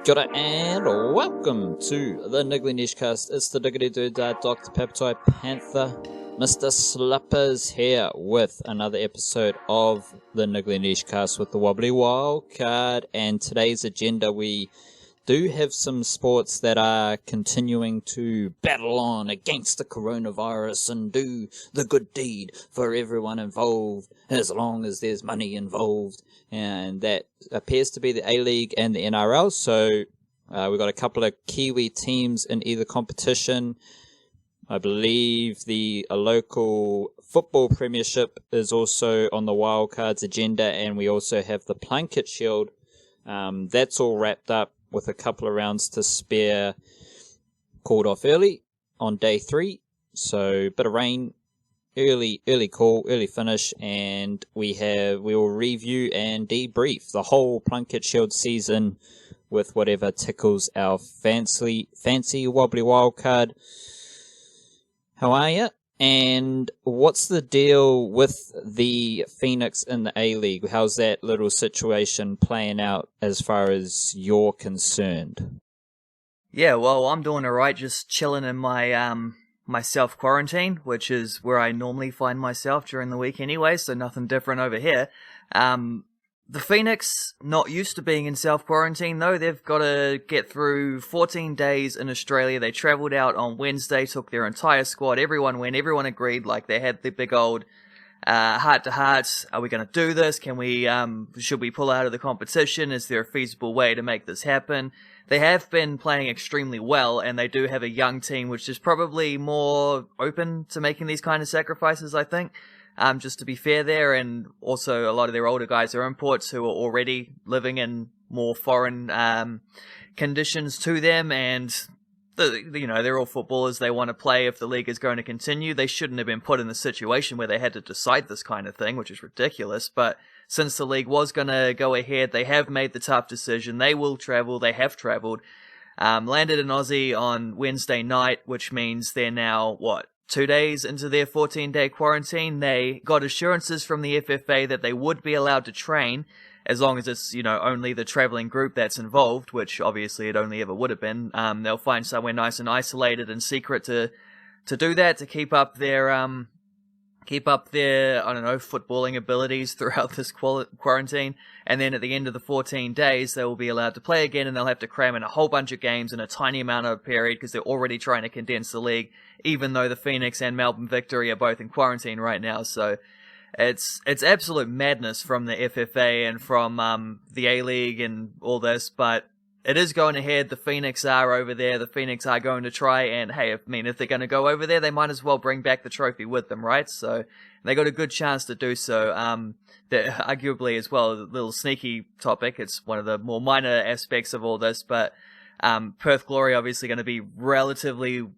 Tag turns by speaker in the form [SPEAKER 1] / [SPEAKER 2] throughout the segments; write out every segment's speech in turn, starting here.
[SPEAKER 1] Kia ora and welcome to the Niggly Nishcast. It's the Diggity Dude, Dr. Peptoy Panther, Mr. Slippers here with another episode of the Niggly Nishcast with the Wobbly Wildcard. And today's agenda, we do have some sports that are continuing to battle on against the coronavirus and do the good deed for everyone involved, as long as there's money involved. And that appears to be the A-League and the NRL. So we've got a couple of Kiwi teams in either competition. I believe the local football premiership is also on the wildcards agenda, and we also have the Plunket Shield. That's all wrapped up with a couple of rounds to spare, called off early on day 3. So bit of rain. Early call, early finish, and we will review and debrief the whole Plunket Shield season with whatever tickles our fancy wobbly wildcard. How are you? And what's the deal with the Phoenix in the A-League? How's that little situation playing out as far as you're concerned?
[SPEAKER 2] Yeah, well, I'm doing alright, just chilling in my my self-quarantine, which is where I normally find myself during the week anyway, so nothing different over here. The Phoenix, not used to being in self-quarantine though. They've got to get through 14 days in Australia. They travelled out on Wednesday, took their entire squad. Everyone went, everyone agreed, like they had the big old heart-to-heart. Are we going to do this? Can we, should we pull out of the competition? Is there a feasible way to make this happen? They have been playing extremely well, and they do have a young team, which is probably more open to making these kind of sacrifices, I think. Just to be fair there, and also a lot of their older guys are imports who are already living in more foreign conditions to them, and they're all footballers. They want to play. If the league is going to continue, they shouldn't have been put in the situation where they had to decide this kind of thing, which is ridiculous. But since the league was going to go ahead, they have made the tough decision. They will travel. They have travelled. Landed in Aussie on Wednesday night, which means they're now, 2 days into their 14-day quarantine. They got assurances from the FFA that they would be allowed to train as long as it's, only the travelling group that's involved, which obviously it only ever would have been. They'll find somewhere nice and isolated and secret to do that, to keep up their footballing abilities throughout this quarantine. And then at the end of the 14 days, they will be allowed to play again, and they'll have to cram in a whole bunch of games in a tiny amount of period because they're already trying to condense the league, even though the Phoenix and Melbourne Victory are both in quarantine right now. So it's absolute madness from the FFA and from the A-League and all this, but it is going ahead. The Phoenix are over there. The Phoenix are going to try, and hey, if they're going to go over there, they might as well bring back the trophy with them, right? So they got a good chance to do so. Arguably as well, a little sneaky topic. It's one of the more minor aspects of all this, but Perth Glory obviously going to be relatively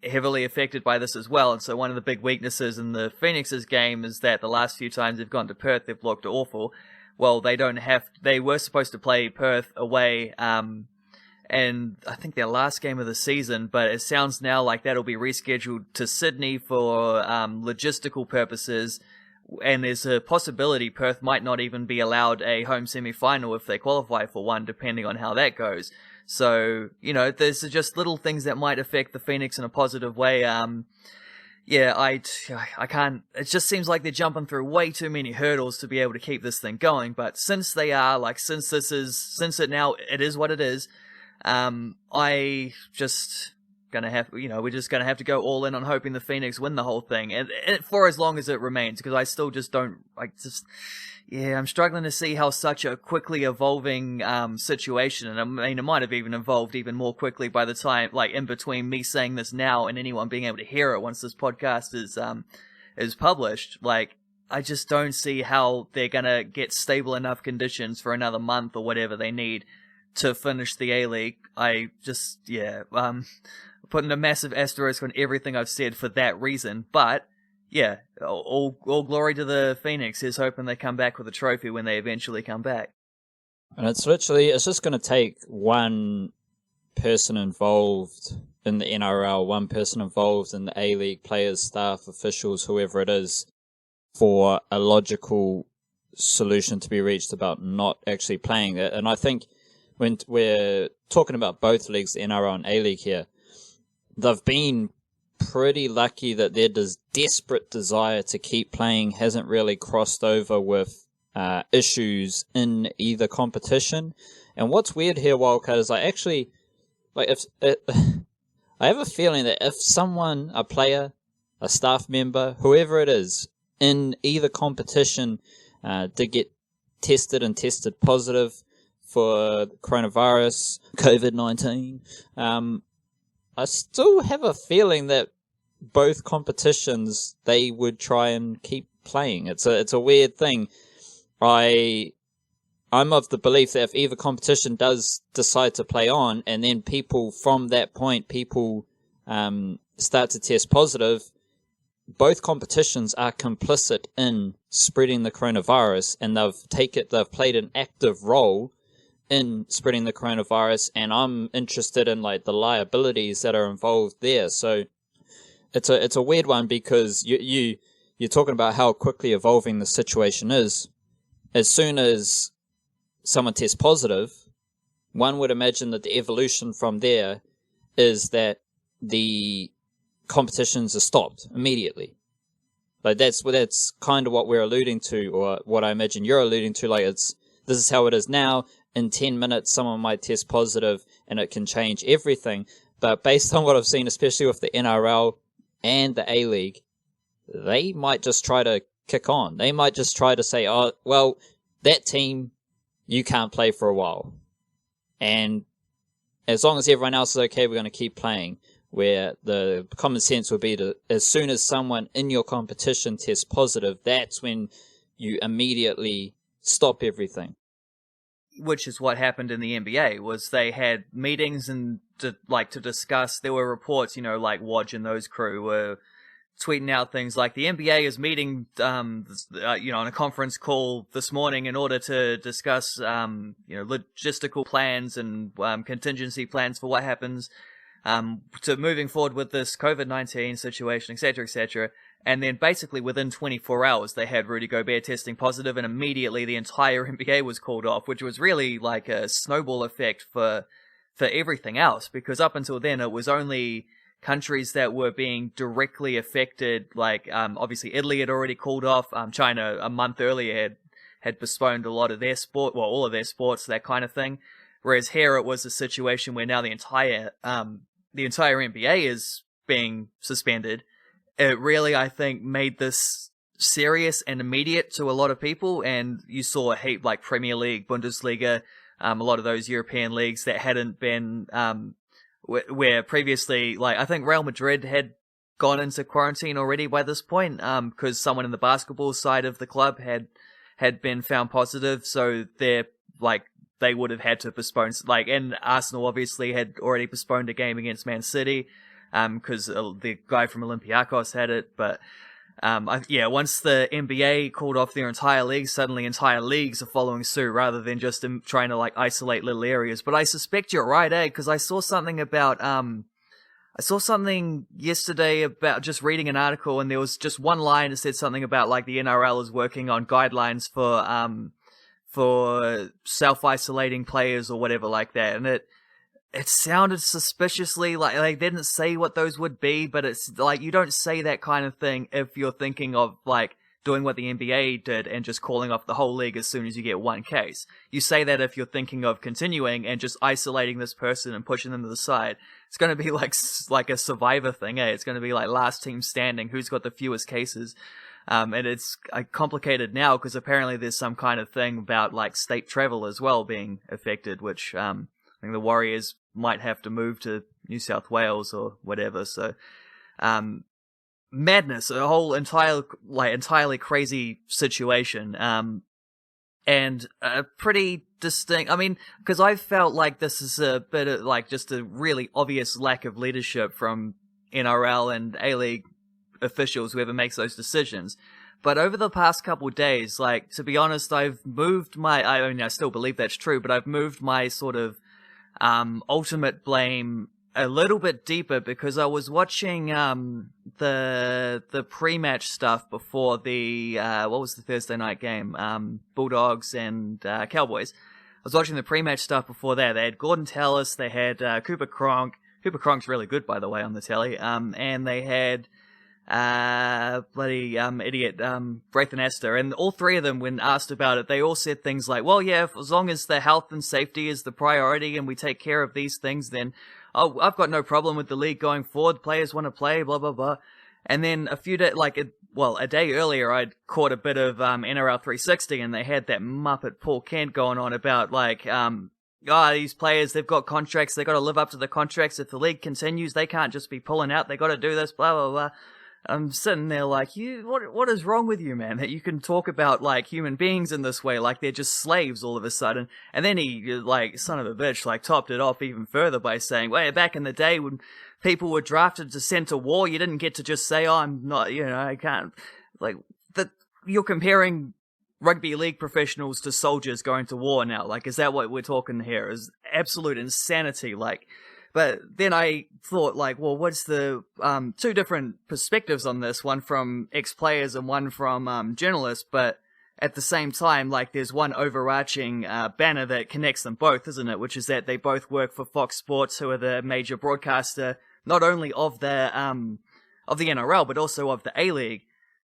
[SPEAKER 2] heavily affected by this as well. And so one of the big weaknesses in the Phoenix's game is that the last few times they've gone to Perth, they've looked awful. Well, they were supposed to play Perth away, and I think their last game of the season, but it sounds now like that'll be rescheduled to Sydney for logistical purposes, and there's a possibility Perth might not even be allowed a home semi-final if they qualify for one, depending on how that goes. So, there's just little things that might affect the Phoenix in a positive way. I can't, it just seems like they're jumping through way too many hurdles to be able to keep this thing going. But since they are, since it is what it is, I just gonna have, we're just gonna have to go all in on hoping the Phoenix win the whole thing. And for as long as it remains, because I still just don't, I'm struggling to see how such a quickly evolving situation, and it might have even evolved even more quickly by the time, in between me saying this now and anyone being able to hear it once this podcast is published. I just don't see how they're gonna get stable enough conditions for another month or whatever they need to finish the A-League. Putting a massive asterisk on everything I've said for that reason, but yeah, all glory to the Phoenix. Here's hoping they come back with a trophy when they eventually come back.
[SPEAKER 1] And it's just going to take one person involved in the NRL, one person involved in the A-League, players, staff, officials, whoever it is, for a logical solution to be reached about not actually playing it. And I think when we're talking about both leagues, the NRL and A-League here, they've been pretty lucky that their desperate desire to keep playing hasn't really crossed over with issues in either competition. And what's weird here, Wildcard, is I actually, like, I have a feeling that if someone, a player, a staff member, whoever it is, in either competition did get tested positive for coronavirus, COVID-19, I still have a feeling that both competitions, they would try and keep playing. It's a weird thing. I'm of the belief that if either competition does decide to play on, and then people from that point, start to test positive, both competitions are complicit in spreading the coronavirus, and they've played an active role in spreading the coronavirus, and I'm interested in like the liabilities that are involved there. So it's a weird one, because you're talking about how quickly evolving the situation is. As soon as someone tests positive, one would imagine that the evolution from there is that the competitions are stopped immediately. Like that's kind of what we're alluding to, or what I imagine you're alluding to. Like this is how it is now. In 10 minutes, someone might test positive, and it can change everything. But based on what I've seen, especially with the NRL and the A-League, they might just try to kick on. They might just try to say, oh, well, that team, you can't play for a while. And as long as everyone else is okay, we're going to keep playing. Where the common sense would be to, as soon as someone in your competition tests positive, that's when you immediately stop everything.
[SPEAKER 2] Which is what happened in the NBA, was they had meetings and to discuss. There were reports, like Wodge and those crew were tweeting out things like the NBA is meeting, on a conference call this morning in order to discuss, logistical plans and contingency plans for what happens to moving forward with this COVID-19 situation, etc., etc. And then basically within 24 hours, they had Rudy Gobert testing positive, and immediately the entire NBA was called off, which was really like a snowball effect for everything else, because up until then it was only countries that were being directly affected, like obviously Italy had already called off, China a month earlier had postponed a lot of their sport, well, all of their sports, that kind of thing. Whereas here it was a situation where now the entire NBA is being suspended. It really, I think, made this serious and immediate to a lot of people, and you saw a heap like Premier League, Bundesliga, a lot of those European leagues that hadn't been, where previously, like, I think Real Madrid had gone into quarantine already by this point, because someone in the basketball side of the club had been found positive, so they would have had to postpone, and Arsenal obviously had already postponed a game against Man City, because the guy from Olympiacos had it, but once the NBA called off their entire league, suddenly entire leagues are following suit rather than just trying to isolate little areas. But I suspect you're right, because I saw something yesterday about just reading an article, and there was just one line that said something about the NRL is working on guidelines for self-isolating players or whatever like that, and it sounded suspiciously like they didn't say what those would be, but it's you don't say that kind of thing if you're thinking of doing what the NBA did and just calling off the whole league as soon as you get one case. You say that if you're thinking of continuing and just isolating this person and pushing them to the side. It's going to be like a survivor thing, eh? It's going to be like last team standing, who's got the fewest cases. And it's complicated now because apparently there's some kind of thing about state travel as well being affected, which I think the Warriors might have to move to New South Wales or whatever. So, madness, a whole entirely crazy situation. And a pretty distinct, because I felt like this is a bit of just a really obvious lack of leadership from NRL and A-League officials, whoever makes those decisions. But over the past couple of days, to be honest, I've moved I still believe that's true, but I've moved my sort of ultimate blame a little bit deeper, because I was watching the pre-match stuff before the what was the Thursday night game, Bulldogs and Cowboys. was watching the pre-match stuff before that. They had Gordon Tallis, they had Cooper Cronk. Cooper Cronk's really good, by the way, on the telly. And they had idiot Braithen Astor, and all three of them, when asked about it, they all said things like, well, yeah, as long as the health and safety is the priority and we take care of these things, then I've got no problem with the league going forward. Players want to play, blah blah blah. And then a day earlier, I'd caught a bit of NRL 360, and they had that Muppet Paul Kent going on about these players, they've got contracts, they got to live up to the contracts. If the league continues, they can't just be pulling out. They got to do this, blah blah blah. I'm sitting there like, what is wrong with you, man? That you can talk about, like, human beings in this way, like they're just slaves all of a sudden. And then he, like, son of a bitch, like, topped it off even further by saying, well, back in the day when people were drafted to send to war, you didn't get to just say, oh, I'm not, I can't. Like, you're comparing rugby league professionals to soldiers going to war now. Like, is that what we're talking here? Is absolute insanity, like. But then I thought, like, well, what's the two different perspectives on this? One from ex-players and one from journalists. But at the same time, like, there's one overarching banner that connects them both, isn't it? Which is that they both work for Fox Sports, who are the major broadcaster, not only of the NRL, but also of the A-League.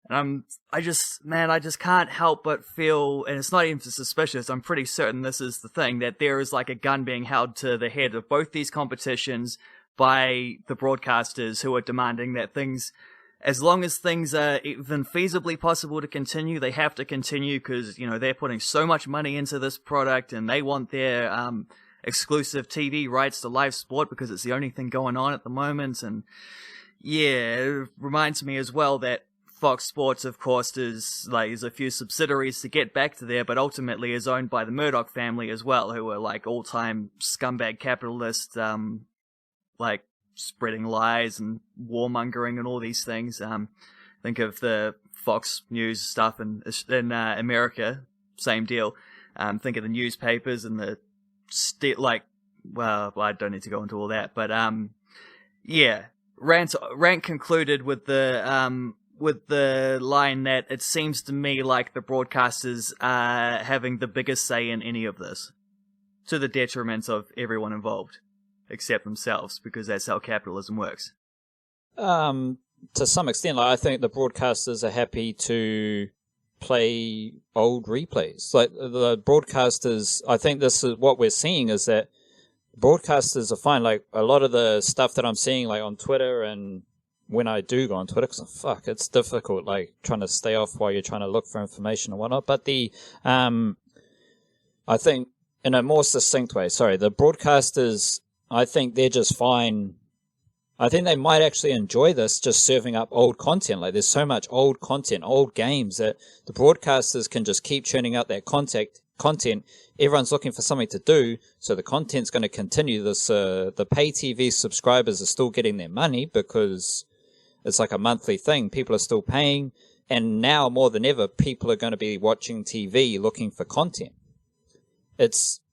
[SPEAKER 2] And I just can't help but feel, and it's not even suspicious, I'm pretty certain this is the thing, that there is like a gun being held to the head of both these competitions by the broadcasters, who are demanding that things, as long as things are even feasibly possible to continue, they have to continue, because, they're putting so much money into this product, and they want their exclusive TV rights to live sport, because it's the only thing going on at the moment. And yeah, it reminds me as well that Fox Sports, of course, is a few subsidiaries to get back to there, but ultimately is owned by the Murdoch family as well, who are like all-time scumbag capitalists, like spreading lies and warmongering and all these things. Think of the Fox News stuff in America, same deal. Think of the newspapers and the well, I don't need to go into all that, but yeah, rant concluded with the line that it seems to me like the broadcasters are having the biggest say in any of this, to the detriment of everyone involved, except themselves, because that's how capitalism works.
[SPEAKER 1] To some extent, I think the broadcasters are happy to play old replays. Like, the broadcasters, I think this is what we're seeing, is that broadcasters are fine. Like, a lot of the stuff that I'm seeing, like, on Twitter, and when I do go on Twitter, because it's difficult, like, trying to stay off while you're trying to look for information and whatnot. But I think, in a more succinct way, the broadcasters, I think they're just fine. I think they might actually enjoy this, just serving up old content. Like, there's so much old content, old games, that the broadcasters can just keep churning out that content. Everyone's looking for something to do, so the content's going to continue. The pay TV subscribers are still getting their money, because it's like a monthly thing. People are still paying, and now more than ever, people are going to be watching TV looking for content.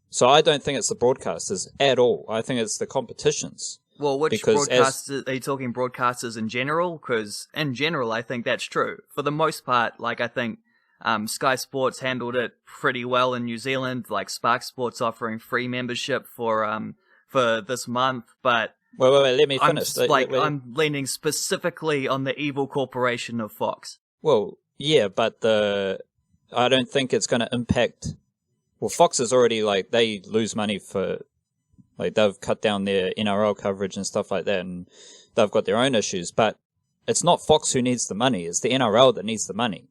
[SPEAKER 1] So I don't think it's the broadcasters at all. I think it's the competitions.
[SPEAKER 2] Well, which broadcasters, are you talking broadcasters in general? Because in general, I think that's true. For the most part, like, I think Sky Sports handled it pretty well in New Zealand, like Spark Sports offering free membership for this month, but
[SPEAKER 1] wait, let me finish.
[SPEAKER 2] I'm leaning specifically on the evil corporation of Fox.
[SPEAKER 1] Well, yeah, but I don't think it's going to impact. Well, Fox is already, like, they lose money for, like, they've cut down their NRL coverage and stuff like that, and they've got their own issues. But it's not Fox who needs the money; it's the NRL that needs the money.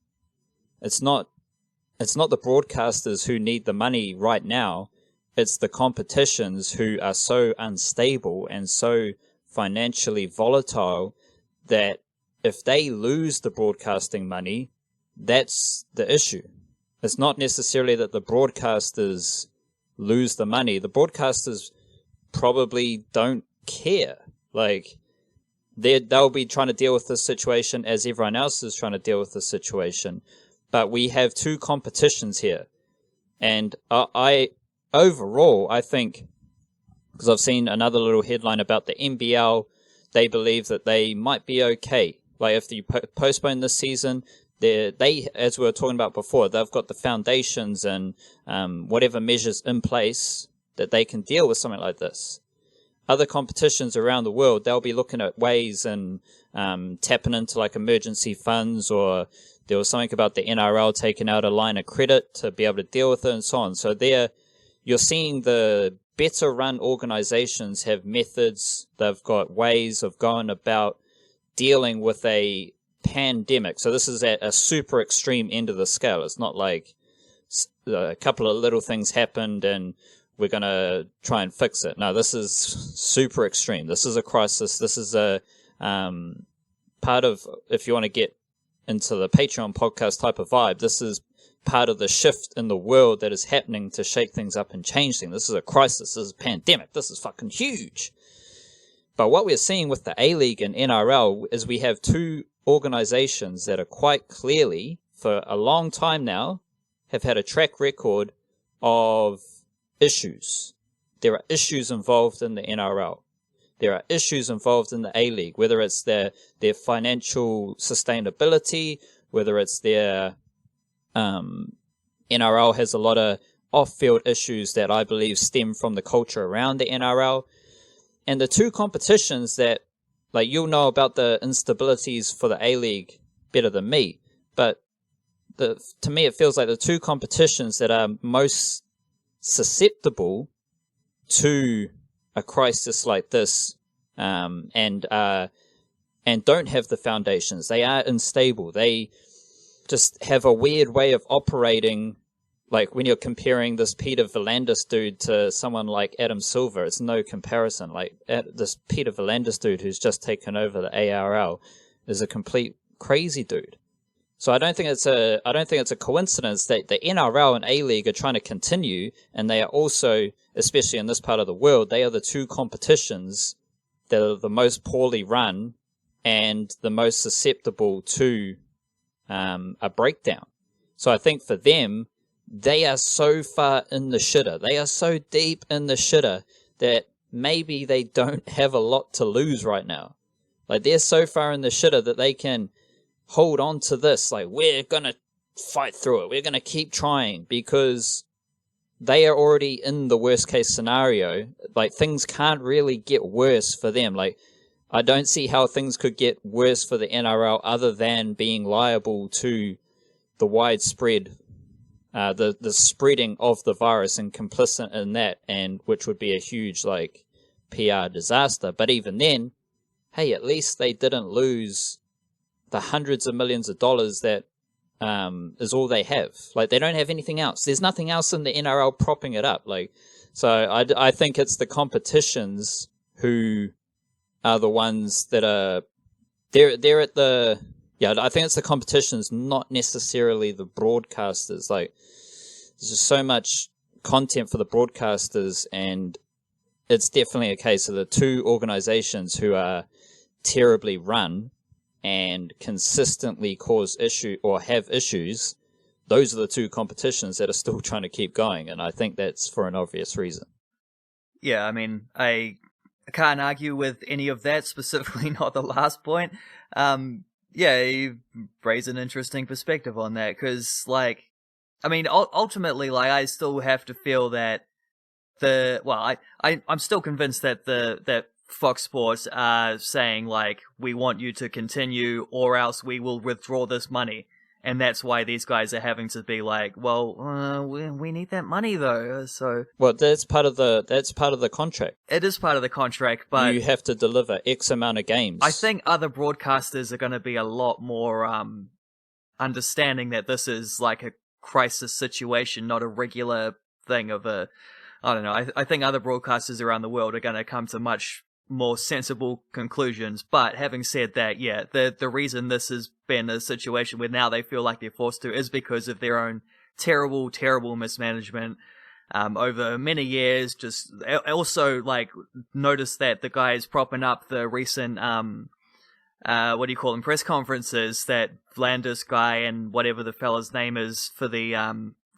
[SPEAKER 1] It's not the broadcasters who need the money right now. It's the competitions who are so unstable and so financially volatile that if they lose the broadcasting money, that's the issue. It's not necessarily that the broadcasters lose the money. The broadcasters probably don't care. Like, they'll be trying to deal with this situation as everyone else is trying to deal with this situation. But we have two competitions here. And overall, I think, because I've seen another little headline about the NBL, they believe that they might be okay. Like, if you postpone this season, they, as we were talking about before, they've got the foundations and whatever measures in place that they can deal with something like this. Other competitions around the world, they'll be looking at ways and tapping into like emergency funds, or there was something about the NRL taking out a line of credit to be able to deal with it and so on. So you're seeing the better run organizations have methods, they've got ways of going about dealing with a pandemic. So this is at a super extreme end of the scale. It's not like a couple of little things happened and we're going to try and fix it. No, this is super extreme. This is a crisis. This is a part of, if you want to get into the Patreon podcast type of vibe, this is part of the shift in the world that is happening to shake things up and change things. This is a crisis. This is a pandemic. This is fucking huge. But what we're seeing with the A-League and NRL is we have two organizations that are quite clearly, for a long time now, have had a track record of issues. There are issues involved in the NRL. There are issues involved in the A-League, whether it's their financial sustainability, whether it's their NRL has a lot of off-field issues that I believe stem from the culture around the NRL. And the two competitions that, like, you'll know about the instabilities for the A-League better than me, but to me it feels like the two competitions that are most susceptible to a crisis like this, and don't have the foundations. They are unstable. They just have a weird way of operating. Like when you're comparing this Peter V'landys dude to someone like Adam Silver, it's no comparison. Like this Peter V'landys dude who's just taken over the ARL is a complete crazy dude. So I don't think it's a coincidence that the NRL and A-League are trying to continue, and they are also, especially in this part of the world, they are the two competitions that are the most poorly run and the most susceptible to a breakdown. So I think for them, they are so far in the shitter, they are so deep in the shitter that maybe they don't have a lot to lose right now. Like they're so far in the shitter that they can hold on to this, like, we're gonna fight through it, we're gonna keep trying, because they are already in the worst case scenario. Like things can't really get worse for them. Like I don't see how things could get worse for the NRL other than being liable to the widespread the spreading of the virus and complicit in that, and which would be a huge like PR disaster. But even then, hey, at least they didn't lose the hundreds of millions of dollars that is all they have. Like they don't have anything else. There's nothing else in the NRL propping it up. Like, so I think it's the competitions who are the ones that are they're at the, yeah, I think it's the competitions, not necessarily the broadcasters. Like there's just so much content for the broadcasters, and it's definitely a case of the two organizations who are terribly run and consistently cause issue or have issues. Those are the two competitions that are still trying to keep going, and I think that's for an obvious reason.
[SPEAKER 2] Yeah, I mean, I can't argue with any of that, specifically not the last point. Yeah, you raise an interesting perspective on that, because, like, I mean, ultimately, like, I still have to feel that I'm still convinced that that Fox Sports are saying, like, we want you to continue or else we will withdraw this money. And that's why these guys are having to be like, well, we need that money though. So,
[SPEAKER 1] well, that's part of the contract.
[SPEAKER 2] It is part of the contract, but
[SPEAKER 1] you have to deliver X amount of games.
[SPEAKER 2] I think other broadcasters are going to be a lot more understanding that this is like a crisis situation, not a regular thing of a, I don't know. I think other broadcasters around the world are going to come to much more sensible conclusions. But having said that, yeah, the reason this has been a situation where now they feel like they're forced to is because of their own terrible mismanagement over many years. Just also, like, notice that the guys propping up the recent what do you call them, press conferences, that V'landys guy and whatever the fella's name is for the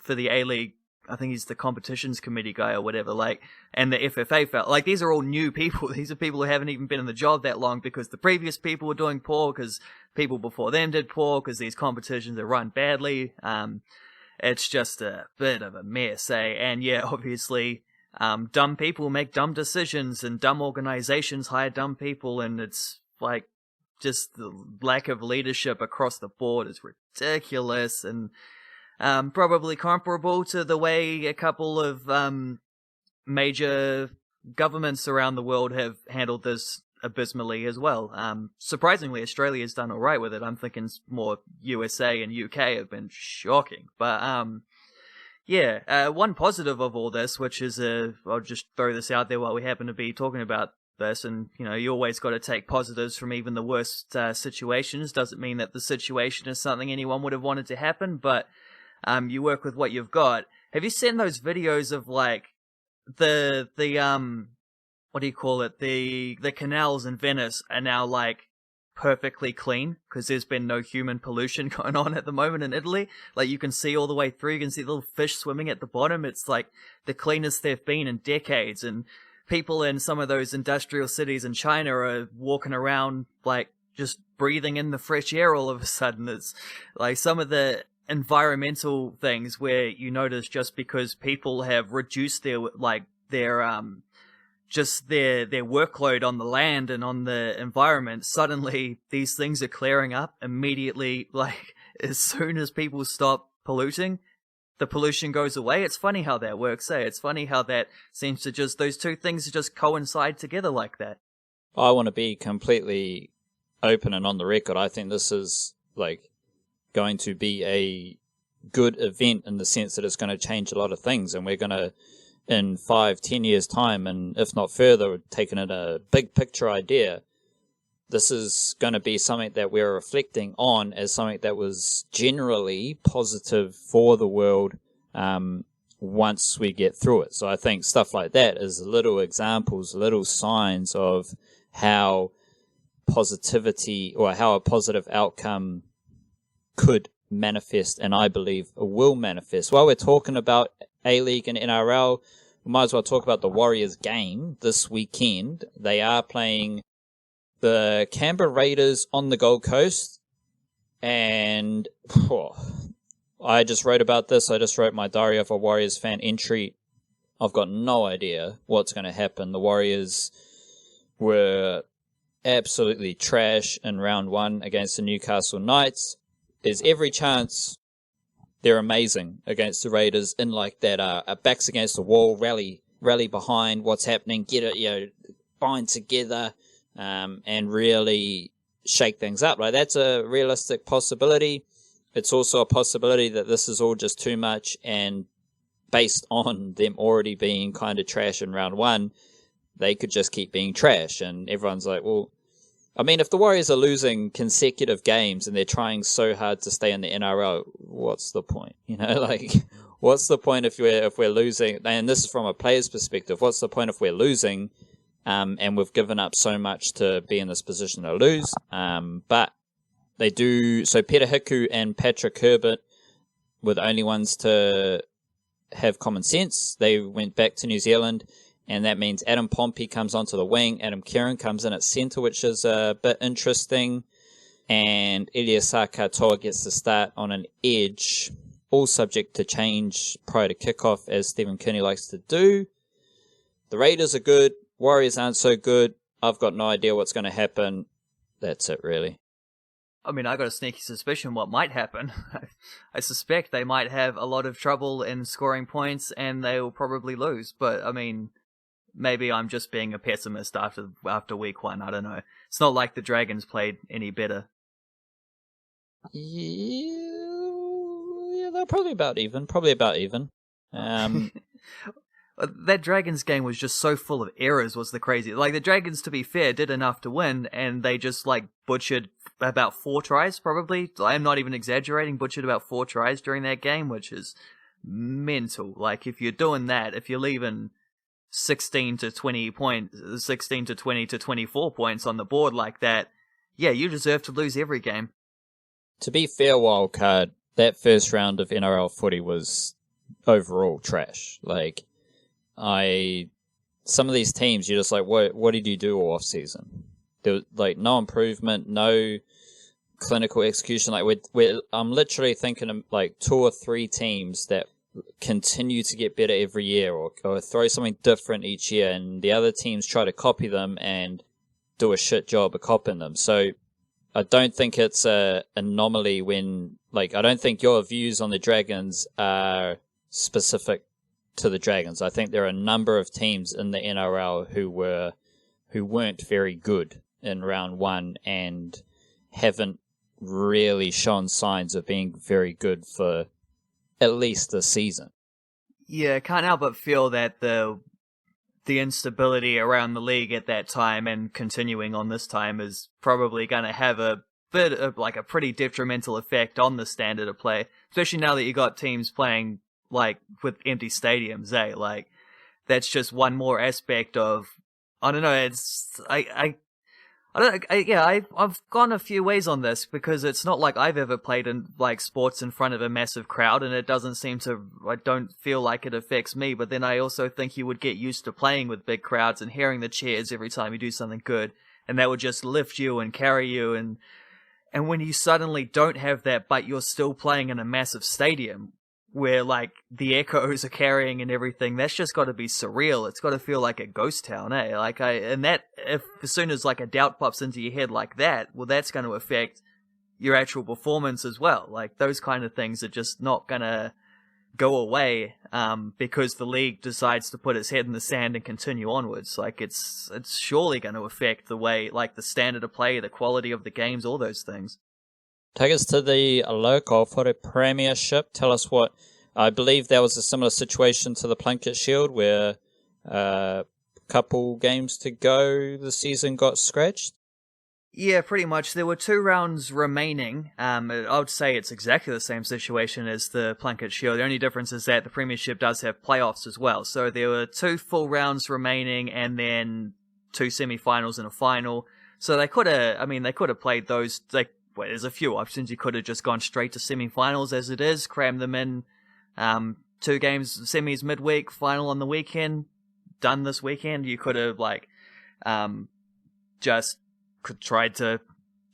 [SPEAKER 2] A-League I think he's the competitions committee guy or whatever, like, and the FFA felt like these are all new people. These are people who haven't even been in the job that long because the previous people were doing poor, because people before them did poor, because these competitions are run badly. It's just a bit of a mess, eh? And yeah, obviously, dumb people make dumb decisions, and dumb organizations hire dumb people, and it's like just the lack of leadership across the board is ridiculous, and probably comparable to the way a couple of major governments around the world have handled this abysmally as well. Surprisingly, Australia's done all right with it. I'm thinking more USA and UK have been shocking. But yeah, one positive of all this, which is I'll just throw this out there while we happen to be talking about this, and you always got to take positives from even the worst situations. Doesn't mean that the situation is something anyone would have wanted to happen, but you work with what you've got. Have you seen those videos of like the what do you call it? The canals in Venice are now like perfectly clean because there's been no human pollution going on at the moment in Italy. Like you can see all the way through. You can see little fish swimming at the bottom. It's like the cleanest they've been in decades. And people in some of those industrial cities in China are walking around like just breathing in the fresh air all of a sudden. It's like some of the environmental things where you notice just because people have reduced their workload on the land and on the environment, suddenly these things are clearing up immediately. Like as soon as people stop polluting, the pollution goes away. It's funny how that works, eh? It's funny how that seems to just, those two things just coincide together like that.
[SPEAKER 1] I want to be completely open and on the record. I think this is like going to be a good event in the sense that it's going to change a lot of things, and we're going to, in 5-10 years time, and if not further, taking it a big picture idea, this is going to be something that we're reflecting on as something that was generally positive for the world once we get through it. So I think stuff like that is little examples, little signs of how positivity or how a positive outcome could manifest, and I believe will manifest. While we're talking about A-League and NRL, we might as well talk about the Warriors game this weekend. They are playing the Canberra Raiders on the Gold Coast, and I just wrote about this. I just wrote my Diary of a Warriors Fan entry. I've got no idea what's going to happen. The Warriors were absolutely trash in round 1 against the Newcastle Knights. There's every chance they're amazing against the Raiders in like that backs against the wall, rally behind what's happening, get it, bind together, and really shake things up. Like that's a realistic possibility. It's also a possibility that this is all just too much, and based on them already being kind of trash in round 1, they could just keep being trash, and everyone's like, well, I mean, if the Warriors are losing consecutive games and they're trying so hard to stay in the NRL, what's the point? Like, what's the point if we're losing? And this is from a player's perspective. What's the point if we're losing, and we've given up so much to be in this position to lose? But they do. So Peter Hiku and Patrick Herbert were the only ones to have common sense. They went back to New Zealand. And that means Adam Pompey comes onto the wing. Adam Kieran comes in at centre, which is a bit interesting. And Eliasa Katoa gets the start on an edge, all subject to change prior to kickoff, as Stephen Kearney likes to do. The Raiders are good. Warriors aren't so good. I've got no idea what's going to happen. That's it, really.
[SPEAKER 2] I mean, I got a sneaky suspicion what might happen. I suspect they might have a lot of trouble in scoring points, and they will probably lose. But, I mean, maybe I'm just being a pessimist after week 1. I don't know. It's not like the Dragons played any better.
[SPEAKER 1] Yeah, they're probably about even.
[SPEAKER 2] That Dragons game was just so full of errors was the crazy. Like, the Dragons, to be fair, did enough to win, and they just, like, butchered about 4 tries, probably. I'm not even exaggerating, butchered about 4 tries during that game, which is mental. Like, if you're doing that, if you're leaving 16 to 20 to 24 points on the board like that, yeah, you deserve to lose every game.
[SPEAKER 1] To be fair, Wildcard, that first round of NRL footy was overall trash. Like, some of these teams, you're just like, what did you do all off season? There was like no improvement, no clinical execution. Like, I'm literally thinking of like 2 or 3 teams that continue to get better every year, or throw something different each year, and the other teams try to copy them and do a shit job of copying them. So I don't think it's a anomaly when, like, I don't think your views on the Dragons are specific to the Dragons. I think there are a number of teams in the NRL who weren't very good in round 1 and haven't really shown signs of being very good for at least this season.
[SPEAKER 2] Yeah, can't help but feel that the instability around the league at that time and continuing on this time is probably going to have a bit of like a pretty detrimental effect on the standard of play, especially now that you got teams playing like with empty stadiums, eh? Like, that's just one more aspect of, I don't know, I don't. I've gone a few ways on this, because it's not like I've ever played in like sports in front of a massive crowd, and it doesn't seem to. I don't feel like it affects me. But then I also think you would get used to playing with big crowds and hearing the cheers every time you do something good, and that would just lift you and carry you. And when you suddenly don't have that, but you're still playing in a massive stadium where like the echoes are carrying and everything, that's just got to be surreal. It's got to feel like a ghost town, eh? Like if as soon as like a doubt pops into your head like that, well, that's going to affect your actual performance as well. Like, those kind of things are just not going to go away, because the league decides to put its head in the sand and continue onwards. Like, it's surely going to affect the way, like, the standard of play, the quality of the games, all those things.
[SPEAKER 1] Take us to the local for a premiership. Tell us what, I believe there was a similar situation to the Plunket Shield where a couple games to go, the season got scratched.
[SPEAKER 2] Yeah, pretty much. There were 2 rounds remaining. I would say it's exactly the same situation as the Plunket Shield. The only difference is that the Premiership does have playoffs as well. So there were 2 full rounds remaining, and then 2 semi-finals and a final. So they could have played those. There's a few options. You could have just gone straight to semi-finals as it is, cram them in, 2 games, semis midweek, final on the weekend, done this weekend. You could have just tried to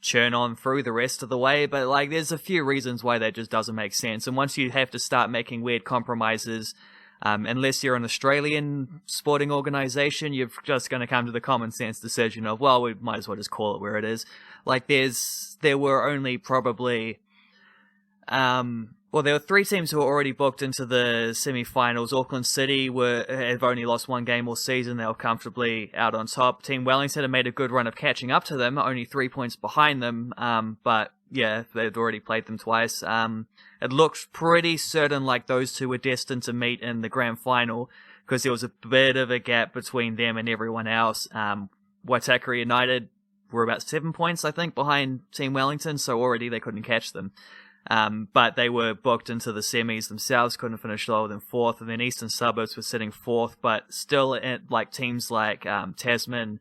[SPEAKER 2] churn on through the rest of the way, but like, there's a few reasons why that just doesn't make sense. And once you have to start making weird compromises, unless you're an Australian sporting organisation, you're just going to come to the common sense decision of, well, we might as well just call it where it is. Like, there were only probably, there were 3 teams who were already booked into the semi-finals. Auckland City have only lost 1 game all season. They were comfortably out on top. Team Wellington have made a good run of catching up to them, only 3 points behind them. But yeah, they've already played them twice. It looked pretty certain like those 2 were destined to meet in the grand final, because there was a bit of a gap between them and everyone else. Waitakere United were about 7 points, I think, behind Team Wellington, so already they couldn't catch them. But they were booked into the semis themselves, couldn't finish lower than 4th, and then Eastern Suburbs were sitting 4th, but still like teams like Tasman,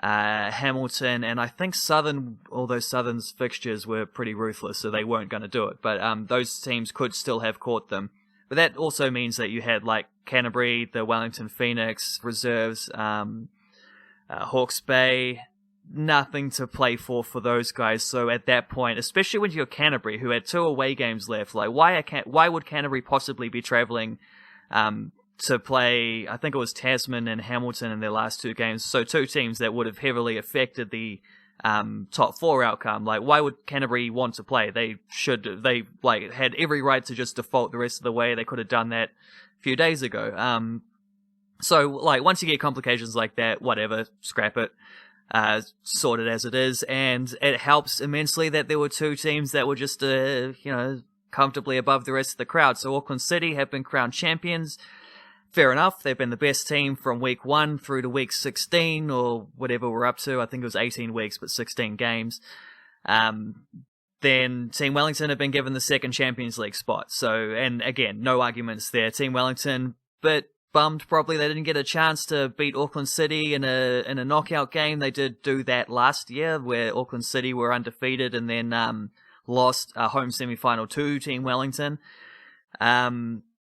[SPEAKER 2] Hamilton, and I think Southern, although Southern's fixtures were pretty ruthless, so they weren't going to do it, but those teams could still have caught them. But that also means that you had like Canterbury, the Wellington Phoenix reserves, Hawke's Bay, nothing to play for those guys. So at that point, especially when you're Canterbury, who had 2 away games left, like why would Canterbury possibly be travelling to play, I think it was Tasman and Hamilton in their last 2 games, so 2 teams that would have heavily affected the top 4 outcome. Like, why would Canterbury want to play? They had every right to just default the rest of the way. They could have done that a few days ago. So like, once you get complications like that, whatever, scrap it. Sorted as it is, and it helps immensely that there were 2 teams that were just, comfortably above the rest of the crowd. So Auckland City have been crowned champions. Fair enough, they've been the best team from week 1 through to week 16, or whatever we're up to. I think it was 18 weeks, but 16 games. Then Team Wellington have been given the 2nd Champions League spot. So, and again, no arguments there. Team Wellington, but bummed probably they didn't get a chance to beat Auckland City in a knockout game. They did do that last year, where Auckland City were undefeated and then lost a home semi-final to Team Wellington.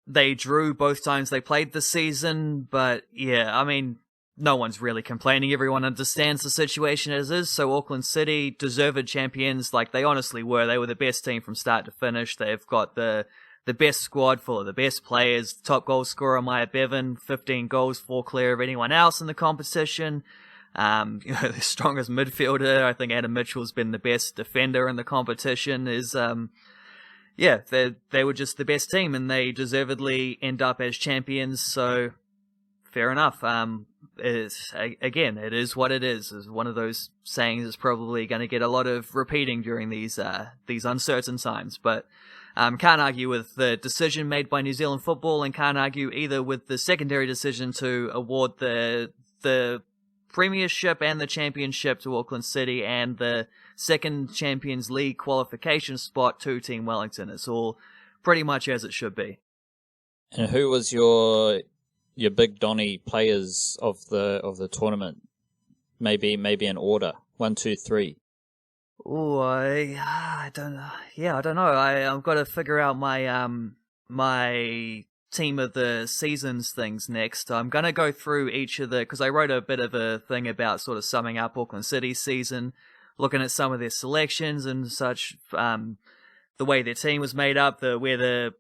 [SPEAKER 2] They drew both times they played this season, but yeah, I mean, no one's really complaining. Everyone understands the situation as is. So Auckland City, deserved champions, like they honestly were. They were the best team from start to finish. They've got the best squad full of the best players. Top goal scorer Maya Bevan, 15 goals, 4 clear of anyone else in the competition. The strongest midfielder, I think Adam Mitchell's been the best defender in the competition. They were just the best team, and they deservedly end up as champions. So fair enough. It is what it is. It's one of those sayings that's probably going to get a lot of repeating during these uncertain times. But can't argue with the decision made by New Zealand Football, and can't argue either with the secondary decision to award the Premiership and the Championship to Auckland City, and the second Champions League qualification spot to Team Wellington. It's all pretty much as it should be.
[SPEAKER 1] And who was your big Donny players of the tournament? Maybe in order. 1, 2, 3.
[SPEAKER 2] Oh, I don't know. Yeah, I don't know. I've got to figure out my my team of the seasons things next. I'm gonna go through each of because I wrote a bit of a thing about sort of summing up Auckland City's season, looking at some of their selections and such, the way their team was made up, where the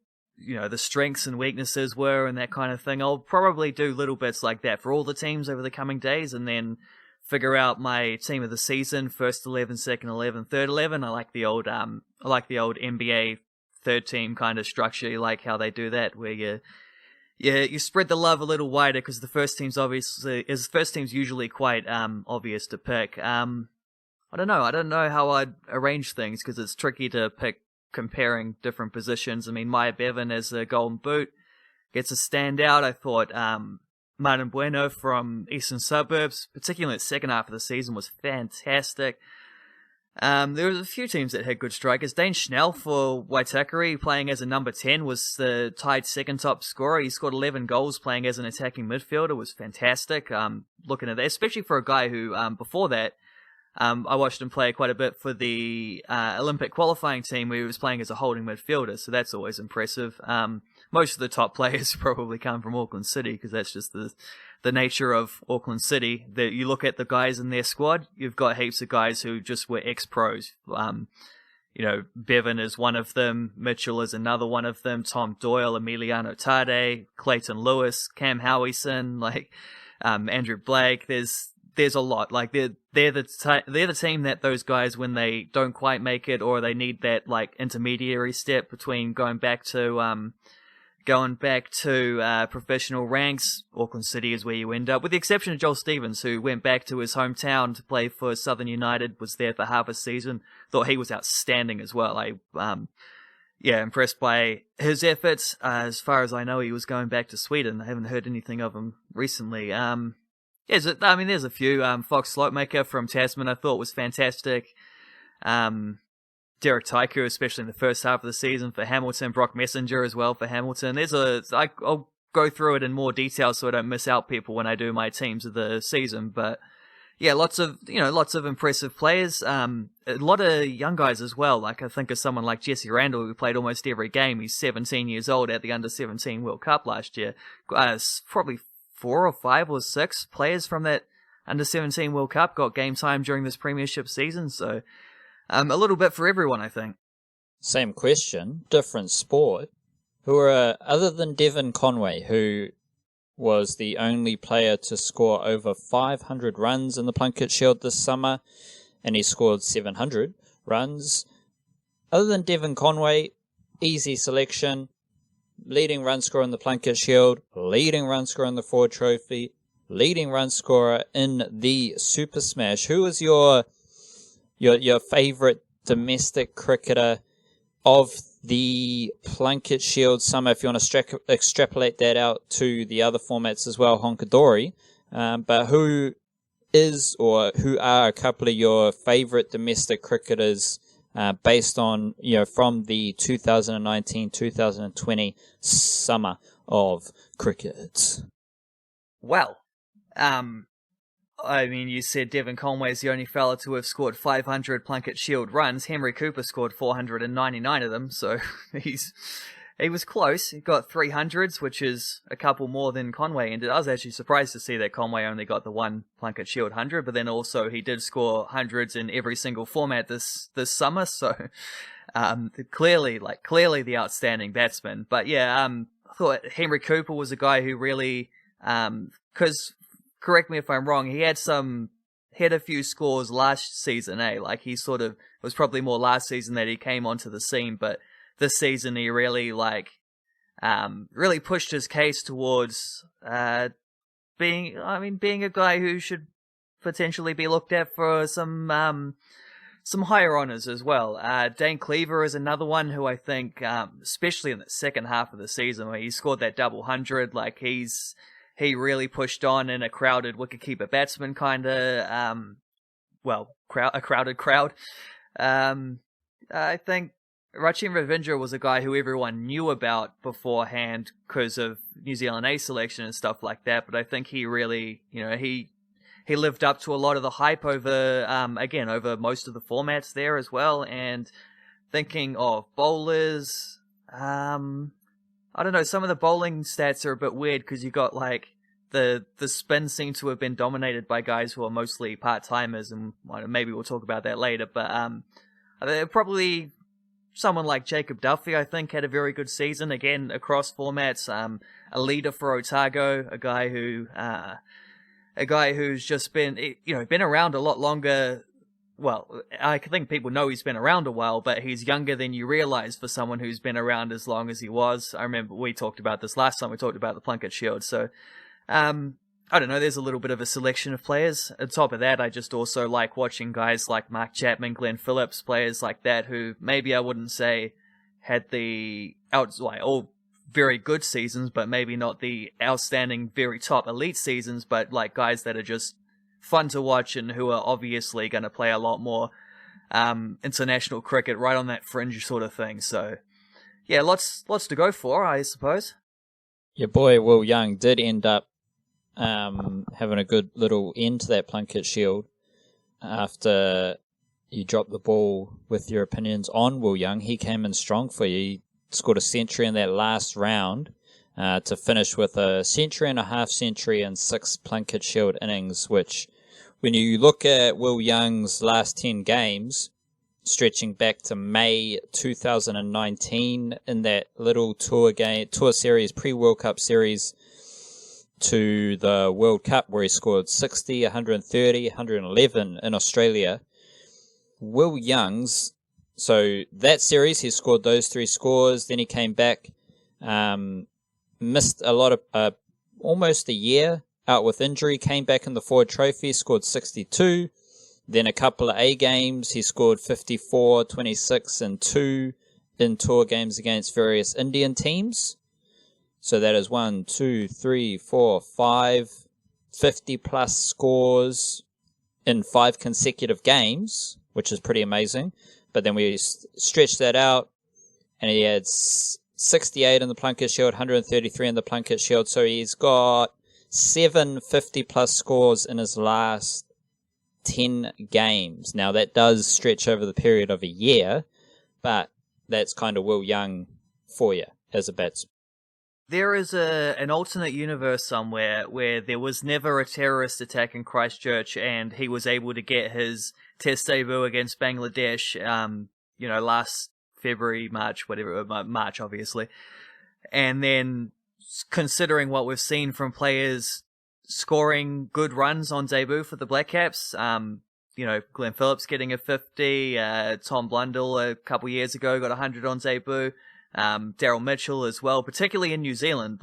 [SPEAKER 2] strengths and weaknesses were and that kind of thing. I'll probably do little bits like that for all the teams over the coming days, and then figure out my team of the season, first 11, second 11, third 11. I like the old NBA third team kind of structure. You like how they do that, where you spread the love a little wider, because the first team's usually quite obvious to pick. I don't know how I'd arrange things, because it's tricky to pick comparing different positions. I mean, Maya Bevan as a Golden Boot gets a standout. I thought Martin Bueno from Eastern Suburbs, particularly in the second half of the season, was fantastic. There was a few teams that had good strikers. Dane Schnell for Waitakere, playing as a number 10, was the tied second top scorer. He scored 11 goals playing as an attacking midfielder. Was fantastic. Looking at that, especially for a guy who, before that, I watched him play quite a bit for the Olympic qualifying team, where he was playing as a holding midfielder, so that's always impressive. Most of the top players probably come from Auckland City, because that's just the nature of Auckland City. That you look at the guys in their squad, you've got heaps of guys who just were ex-pros. Bevan is one of them, Mitchell is another one of them, Tom Doyle, Emiliano Tade, Clayton Lewis, Cam Howison, Andrew Blake. There's a lot. They're the team that those guys, when they don't quite make it, or they need that intermediary step between going back to professional ranks, Auckland City is where you end up. With the exception of Joel Stevens, who went back to his hometown to play for Southern United, was there for half a season. Thought he was outstanding as well. Impressed by his efforts. As far as I know, he was going back to Sweden. I haven't heard anything of him recently. There's a few. Fox Slopemaker from Tasman, I thought, was fantastic. Derek Taiku, especially in the first half of the season for Hamilton. Brock Messenger as well for Hamilton. I'll go through it in more detail so I don't miss out people when I do my teams of the season. But yeah, lots of impressive players. A lot of young guys as well. I think of someone like Jesse Randall, who played almost every game. He's 17 years old at the Under-17 World Cup last year. Probably 4 or 5 or 6 players from that Under-17 World Cup got game time during this Premiership season, so a little bit for everyone, I think.
[SPEAKER 1] Same question, different sport. Who are, other than Devon Conway, who was the only player to score over 500 runs in the Plunket Shield this summer, and he scored 700 runs. Other than Devon Conway, easy selection. Leading run scorer in the Plunket Shield, leading run scorer in the Ford Trophy, leading run scorer in the Super Smash. Who is your favourite domestic cricketer of the Plunket Shield summer? If you want to extrapolate that out to the other formats as well, Honkadori. But who are a couple of your favourite domestic cricketers based on, from the 2019-2020 summer of cricket?
[SPEAKER 2] Well, you said Devon Conway is the only fella to have scored 500 Plunket Shield runs. Henry Cooper scored 499 of them, so he's He was close. He got 300s, which is a couple more than Conway ended. I was actually surprised to see that Conway only got the one Plunket Shield 100, but then also he did score hundreds in every single format this summer, so clearly the outstanding batsman. But yeah, I thought Henry Cooper was a guy who really, because correct me if I'm wrong, he had a few scores last season, like he sort of, it was probably more last season that he came onto the scene, but this season he really really pushed his case towards being a guy who should potentially be looked at for some higher honours as well. Dane Cleaver is another one who I think, especially in the second half of the season where he scored that double 100, he really pushed on in a crowded wicketkeeper batsman kind of, a crowded crowd. I think Rachin Ravindra was a guy who everyone knew about beforehand because of New Zealand A selection and stuff like that, but I think he really, he lived up to a lot of the hype over most of the formats there as well. And thinking of bowlers, I don't know, some of the bowling stats are a bit weird because you got the spin seemed to have been dominated by guys who are mostly part-timers, and maybe we'll talk about that later, but probably someone like Jacob Duffy, I think, had a very good season, again, across formats. A leader for Otago, a guy who's just been around a lot longer. Well, I think people know he's been around a while, but he's younger than you realize for someone who's been around as long as he was. I remember we talked about this last time we talked about the Plunket Shield, so I don't know, there's a little bit of a selection of players. On top of that, I just also like watching guys like Mark Chapman, Glenn Phillips, players like that who maybe I wouldn't say had all very good seasons, but maybe not the outstanding, very top elite seasons, but guys that are just fun to watch and who are obviously going to play a lot more international cricket right on that fringe sort of thing. So, yeah, lots to go for, I suppose.
[SPEAKER 1] Your boy Will Young did end up having a good little end to that Plunket Shield after you dropped the ball with your opinions on Will Young. He came in strong for you. He scored a century in that last round to finish with a century and a half century and 6 Plunket Shield innings, which when you look at Will Young's last 10 games, stretching back to May 2019 in that little tour series, pre-World Cup series, to the World Cup where he scored 60, 130, 111 in Australia. Will Young's, so that series he scored those 3 scores, then he came back, missed a lot of, almost a year out with injury, came back in the Ford Trophy, scored 62, then a couple of A games, he scored 54, 26 and 2 in tour games against various Indian teams. So that is 1, 2, 3, 4, 5, 50 plus scores in 5 consecutive games, which is pretty amazing. But then we stretched that out, and he had 68 in the Plunket Shield, 133 in the Plunket Shield. So he's got 7 50 plus scores in his last 10 games. Now that does stretch over the period of a year, but that's kind of Will Young for you as a batsman.
[SPEAKER 2] There is an alternate universe somewhere where there was never a terrorist attack in Christchurch and he was able to get his test debut against Bangladesh, last February, March, March obviously. And then considering what we've seen from players scoring good runs on debut for the Black Caps, Glenn Phillips getting a 50, Tom Blundell a couple years ago got 100 on debut. Daryl Mitchell as well, particularly in New Zealand.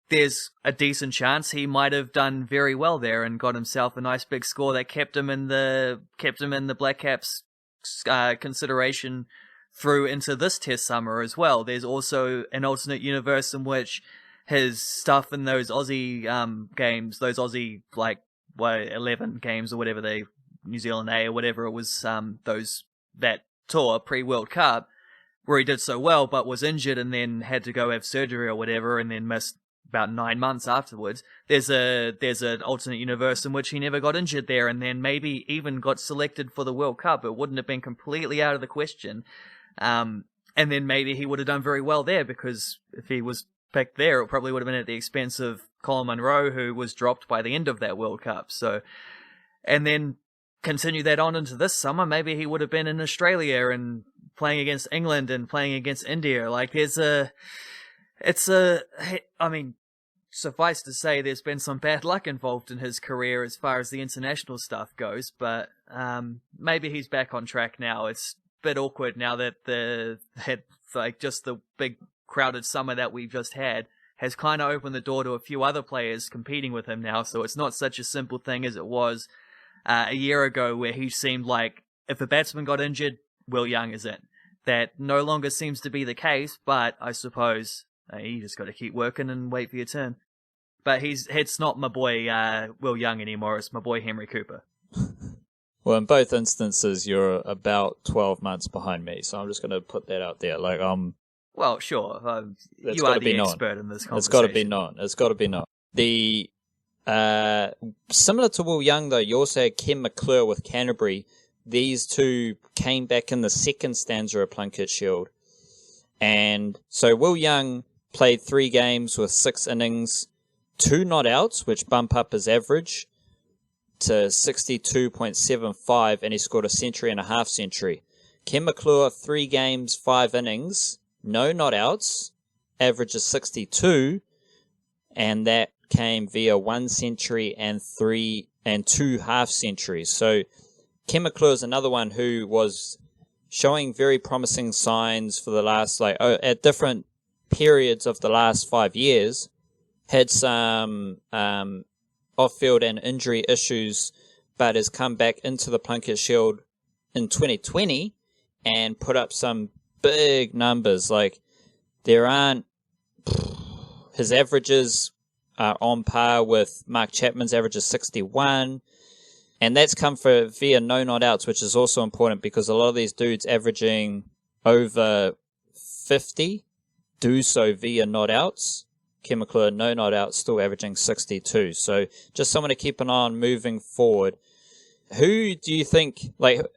[SPEAKER 2] There's a decent chance he might have done very well there and got himself a nice big score that kept him in the Black Caps consideration through into this Test summer as well. There's also an alternate universe in which his stuff in those Aussie games, those Aussie 11 games or whatever New Zealand A or whatever it was, that tour pre-World Cup, where he did so well but was injured and then had to go have surgery or whatever and then missed about 9 months afterwards. There's an alternate universe in which he never got injured there and then maybe even got selected for the World Cup. It wouldn't have been completely out of the question. And then maybe he would have done very well there, because if he was picked there, it probably would have been at the expense of Colin Munro, who was dropped by the end of that World Cup. So, and then continue that on into this summer, maybe he would have been in Australia and playing against England and playing against India. Like, suffice to say, there's been some bad luck involved in his career as far as the international stuff goes, but maybe he's back on track now. It's a bit awkward now that the big crowded summer that we've just had has kind of opened the door to a few other players competing with him now, so it's not such a simple thing as it was a year ago, where he seemed like if a batsman got injured, Will Young is in. That no longer seems to be the case, but I suppose you just got to keep working and wait for your turn. But it's not my boy Will Young anymore, it's my boy Henry Cooper.
[SPEAKER 1] Well, in both instances, you're about 12 months behind me, so I'm just going to put that out there. Like,
[SPEAKER 2] well, sure. You are the expert in this conversation.
[SPEAKER 1] It's got to be known. It's got to be known. The similar to Will Young, though, you also had Ken McClure with Canterbury. These two came back in the second stanza of Plunket Shield. And so Will Young played 3 games with 6 innings, 2 not outs, which bump up his average to 62.75, and he scored a century and a half century. Ken McClure, 3 games, 5 innings, no not outs, average is 62, and that came via 1 century and 2 half centuries. So Ken McClure is another one who was showing very promising signs for the last, at different periods of the last 5 years, had some off-field and injury issues, but has come back into the Plunket Shield in 2020 and put up some big numbers. Like, his averages are on par with Mark Chapman's average of 61, and that's come via no not outs, which is also important because a lot of these dudes averaging over 50 do so via not outs. Ken McClure, no not outs, still averaging 62. So just someone to keep an eye on moving forward. Who do you think,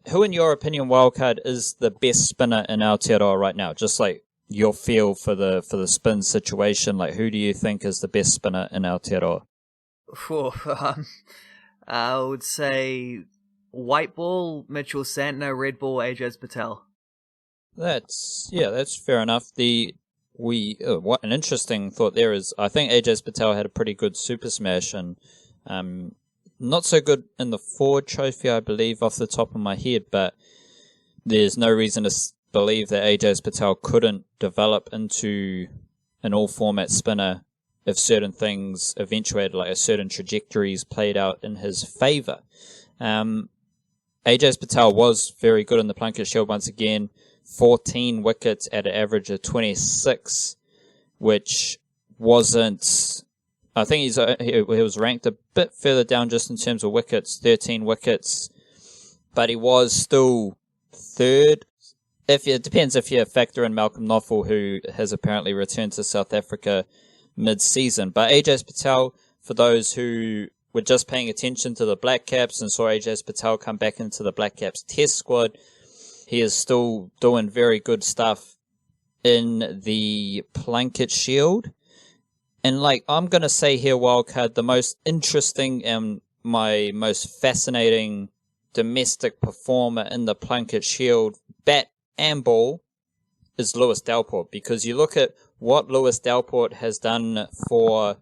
[SPEAKER 1] who in your opinion, Wildcard, is the best spinner in Aotearoa right now? Just like your feel for the spin situation, who do you think is the best spinner in Aotearoa?
[SPEAKER 2] I would say white ball, Mitchell Santner; red ball, Ajaz Patel.
[SPEAKER 1] That's fair enough. What an interesting thought there is. I think Ajaz Patel had a pretty good super smash, and not so good in the Ford Trophy, I believe, off the top of my head, but there's no reason to believe that Ajaz Patel couldn't develop into an all-format spinner if certain things eventuated, like a certain trajectories played out in his favour. Ajaz Patel was very good in the Plunket Shield once again, 14 wickets at an average of 26, which wasn't... I think he was ranked a bit further down just in terms of wickets, 13 wickets, but he was still third. It depends if you factor in Malcolm Knopfel, who has apparently returned to South Africa mid-season. But Ajaz Patel, for those who were just paying attention to the Black Caps and saw Ajaz Patel come back into the Black Caps test squad, he is still doing very good stuff in the Plunket Shield. And I'm going to say here, Wildcard, the most interesting and my most fascinating domestic performer in the Plunket Shield, bat and ball, is Lewis Delport. Because you look at what Lewis Delport has done for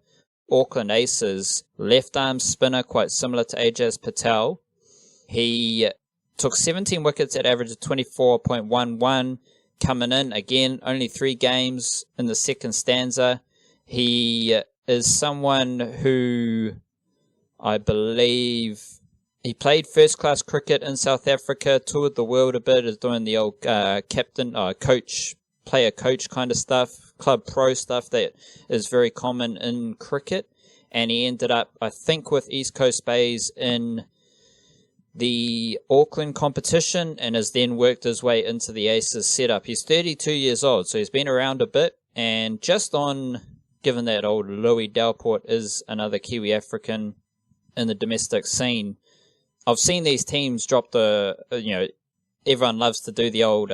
[SPEAKER 1] Auckland Aces, left arm spinner, quite similar to Ajaz Patel. He took 17 wickets at average of 24.11, coming in, again, only 3 games in the second stanza. He is someone who, I believe, he played first-class cricket in South Africa, toured the world a bit, is doing the old player-coach kind of stuff, club pro stuff that is very common in cricket. And he ended up, I think, with East Coast Bays in the Auckland competition and has then worked his way into the Aces setup. He's 32 years old, so he's been around a bit. And just on, given that old Louis Delport is another Kiwi African in the domestic scene, I've seen these teams drop everyone loves to do the old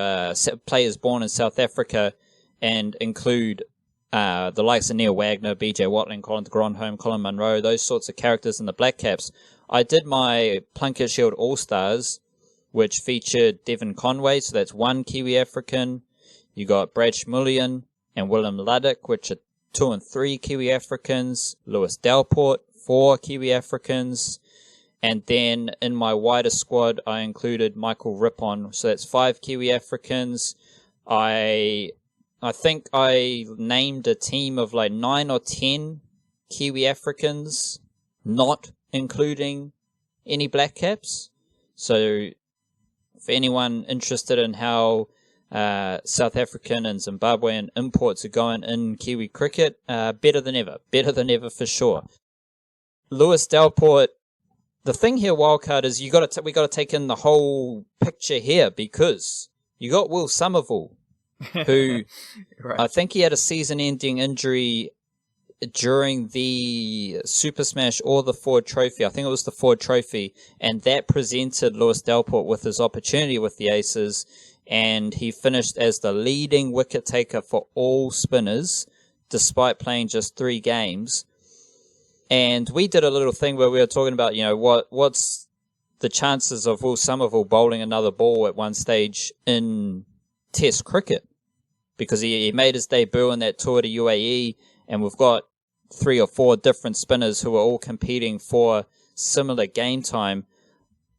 [SPEAKER 1] players born in South Africa and include the likes of Neil Wagner, BJ Watling, Colin de Grandhomme, Colin Munro, those sorts of characters in the Black Caps. I did my Plunket Shield All-Stars, which featured Devon Conway, so that's one Kiwi African. You got Brad Schmullian and Willem Luddick, which are 2 and 3 Kiwi Africans. Lewis Delport, 4 Kiwi Africans. And then in my wider squad, I included Michael Rippon, so that's 5 Kiwi Africans. I think I named a team of like 9 or 10 Kiwi Africans, not including any Black Caps. So for anyone interested in how South African and Zimbabwean imports are going in Kiwi cricket, better than ever for sure. Lewis Delport, the thing here, Wildcard, is we got to take in the whole picture here, because you got Will Somerville, who right. I think he had a season-ending injury during the Super Smash or the Ford Trophy. I think it was the Ford Trophy, and that presented Lewis Delport with his opportunity with the Aces, and he finished as the leading wicket taker for all spinners, despite playing just 3 games. And we did a little thing where we were talking about, what's the chances of Will Somerville bowling another ball at one stage in Test cricket, because he made his debut in that tour to UAE, and we've got 3 or 4 different spinners who are all competing for similar game time.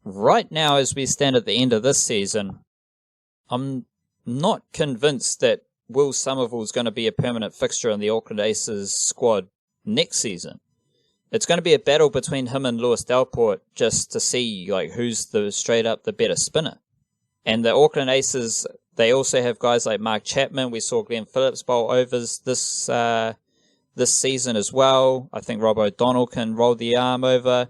[SPEAKER 1] Right now, as we stand at the end of this season, I'm not convinced that Will Somerville is going to be a permanent fixture in the Auckland Aces squad next season. It's going to be a battle between him and Lewis Delport just to see who's the better spinner. And the Auckland Aces, they also have guys like Mark Chapman. We saw Glenn Phillips bowl overs this season as well. I think Rob O'Donnell can roll the arm over.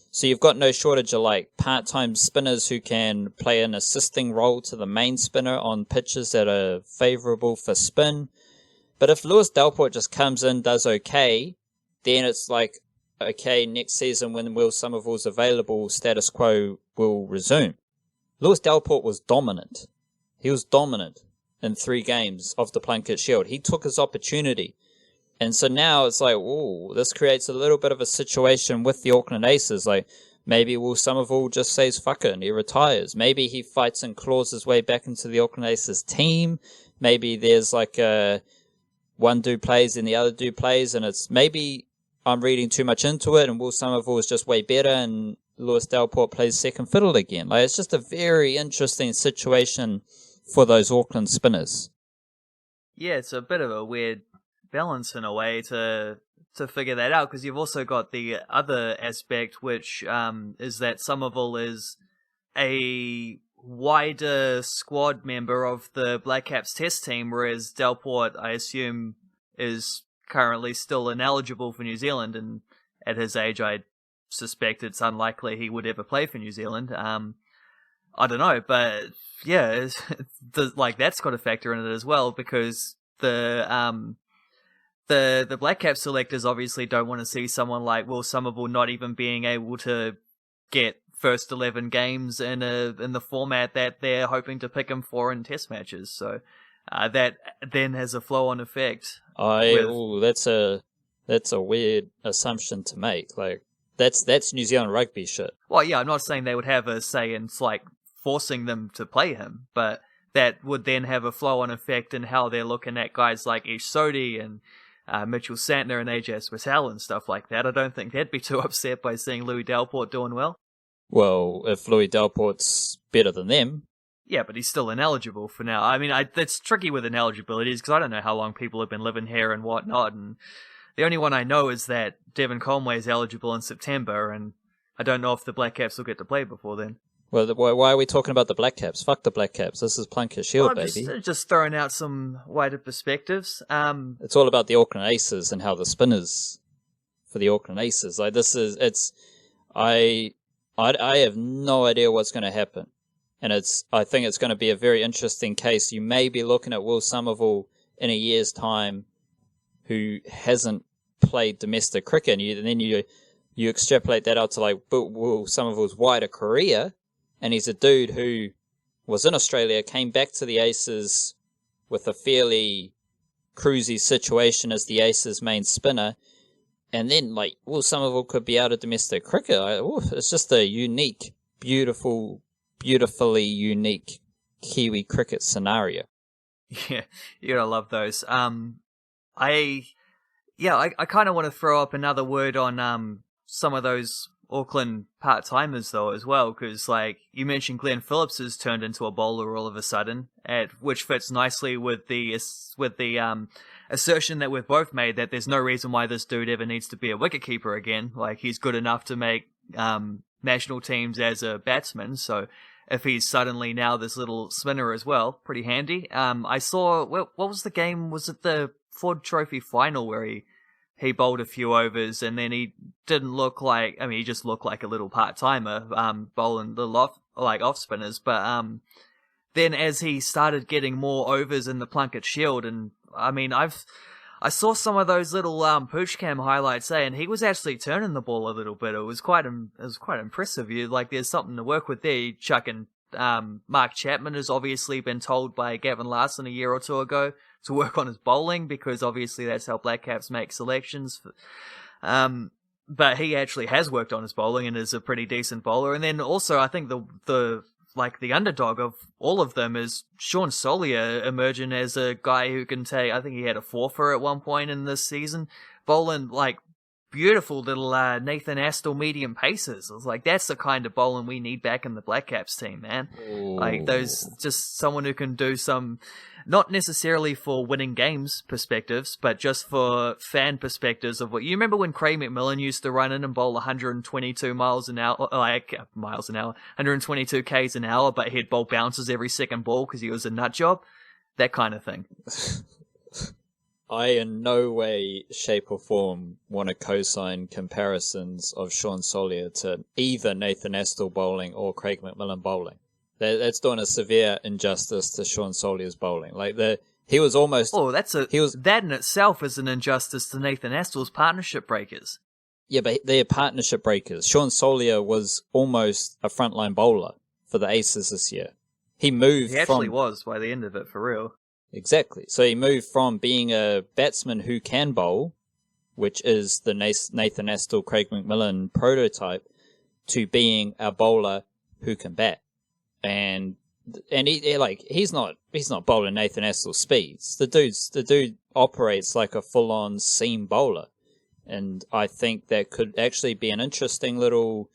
[SPEAKER 1] So you've got no shortage of part-time spinners who can play an assisting role to the main spinner on pitches that are favourable for spin. But if Lewis Delport just comes in, does okay, then it's okay, next season when Will Somerville's available, status quo will resume. Lewis Delport was dominant. He was dominant in 3 games of the Plunket Shield. He took his opportunity. And so now it's this creates a little bit of a situation with the Auckland Aces. Maybe Will Somerville just says fuck it and he retires. Maybe he fights and claws his way back into the Auckland Aces team. Maybe there's one dude plays and the other dude plays, and it's maybe I'm reading too much into it and Will Somerville is just way better and Lewis Delport plays second fiddle again. It's just a very interesting situation for those Auckland spinners.
[SPEAKER 2] Yeah, it's a bit of a weird balance in a way to figure that out, because you've also got the other aspect, which is that Somerville is a wider squad member of the Black Caps test team, whereas Delport, I assume, is currently still ineligible for New Zealand, and at his age I suspect it's unlikely he would ever play for New Zealand. I don't know, but yeah, that's got a factor in it as well, because the Black Cap selectors obviously don't want to see someone like Will Somerville not even being able to get first 11 games in the format that they're hoping to pick him for in test matches. So that then has a flow-on effect.
[SPEAKER 1] That's a weird assumption to make. That's New Zealand rugby shit.
[SPEAKER 2] Well, yeah, I'm not saying they would have a say in forcing them to play him, but that would then have a flow-on effect in how they're looking at guys like Ish Sodhi and Mitchell Santner and AJ Patel and stuff like that. I don't think they'd be too upset by seeing Louis Delport doing well.
[SPEAKER 1] Well, if Louis Delport's better than them.
[SPEAKER 2] Yeah, but he's still ineligible for now. I mean, that's tricky with ineligibilities, because I don't know how long people have been living here and whatnot, and the only one I know is that Devon Conway is eligible in September, and I don't know if the Black Caps will get to play before then.
[SPEAKER 1] Well, why are we talking about the Black Caps? Fuck the Black Caps. This is Plunket Shield, baby.
[SPEAKER 2] Just throwing out some wider perspectives.
[SPEAKER 1] It's all about the Auckland Aces and how the spinners for the Auckland Aces. I have no idea what's going to happen. And I think it's going to be a very interesting case. You may be looking at Will Somerville in a year's time who hasn't played domestic cricket, and then you extrapolate that out to Will Somerville's wider career, and he's a dude who was in Australia, came back to the Aces with a fairly cruisy situation as the Aces main spinner, and then, some of it could be out of domestic cricket. It's just a unique, beautifully unique Kiwi cricket scenario.
[SPEAKER 2] Yeah, you're gonna love those. I kind of want to throw up another word on some of those Auckland part-timers though as well, because you mentioned Glenn Phillips has turned into a bowler all of a sudden, which fits nicely with the assertion that we've both made that there's no reason why this dude ever needs to be a wicketkeeper again. He's good enough to make national teams as a batsman, so if he's suddenly now this little spinner as well, pretty handy. I saw, what was the game? Was it the Ford Trophy final where he bowled a few overs and then he didn't look like, he just looked like a little part-timer, bowling little off spinners. But, then as he started getting more overs in the Plunket Shield, and I saw some of those little, pooch cam highlights, and he was actually turning the ball a little bit. It was quite impressive. There's something to work with there. Chuckin, Mark Chapman has obviously been told by Gavin Larson a year or two ago to work on his bowling, because obviously that's how Black Caps make selections. But he actually has worked on his bowling and is a pretty decent bowler. And then also, I think the underdog of all of them is Sean Solier emerging as a guy who can take, I think he had a fourfer at one point in this season, bowling beautiful little Nathan Astle medium paces. I was that's the kind of bowling we need back in the Black Caps team, man.
[SPEAKER 1] Ooh.
[SPEAKER 2] Those, just someone who can do some, not necessarily for winning games perspectives, but just for fan perspectives of what you remember when Craig McMillan used to run in and bowl 122 miles an hour, 122 k's an hour, but he'd bowl bounces every second ball because he was a nut job, that kind of thing.
[SPEAKER 1] I in no way, shape or form want to co-sign comparisons of Sean Solier to either Nathan Astle bowling or Craig McMillan bowling. That's doing a severe injustice to Sean Solier's bowling. He was almost...
[SPEAKER 2] Oh, that in itself is an injustice to Nathan Astle's partnership breakers.
[SPEAKER 1] Yeah, but they're partnership breakers. Sean Solier was almost a frontline bowler for the Aces this year. He actually
[SPEAKER 2] was by the end of it, for real.
[SPEAKER 1] Exactly. So he moved from being a batsman who can bowl, which is the Nathan Astle, Craig McMillan prototype, to being a bowler who can bat. And he's not bowling Nathan Astle's speeds. The dude operates like a full-on seam bowler. And I think that could actually be an interesting little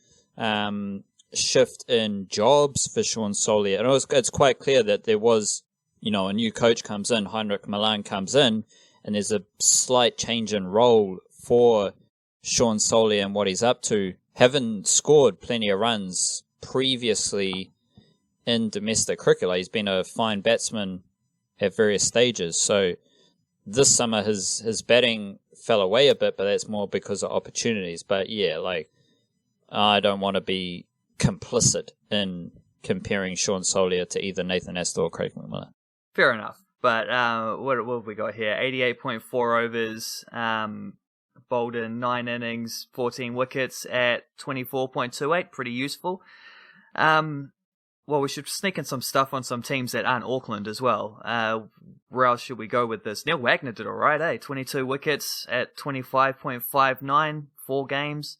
[SPEAKER 1] shift in jobs for Sean Solier. And it's quite clear that there was, a new coach comes in, Heinrich Milan comes in, and there's a slight change in role for Sean Solier and what he's up to. Having scored plenty of runs previously in domestic cricket, he's been a fine batsman at various stages. So this summer his batting fell away a bit, but that's more because of opportunities. But yeah, I don't want to be complicit in comparing Sean Solier to either Nathan Astle or Craig McMillan.
[SPEAKER 2] Fair enough. But what have we got here? 88.4 overs, bowled in 9 innings, 14 wickets at 24.28. Pretty useful. Well, we should sneak in some stuff on some teams that aren't Auckland as well. Where else should we go with this? Neil Wagner did all right, eh? 22 wickets at 25.59, 4 games.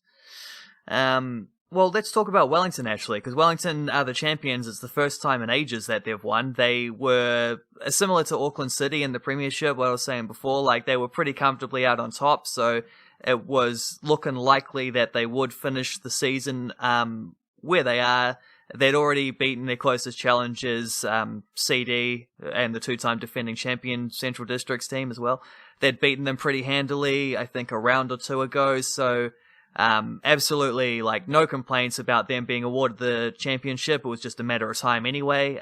[SPEAKER 2] Well, let's talk about Wellington, actually, because Wellington are the champions. It's the first time in ages that they've won. They were similar to Auckland City in the Premiership, what I was saying before. They were pretty comfortably out on top, so it was looking likely that they would finish the season where they are. They'd already beaten their closest challengers, CD, and the 2-time defending champion Central Districts team as well. They'd beaten them pretty handily, I think, a round or two ago, so... absolutely, no complaints about them being awarded the championship. It was just a matter of time anyway.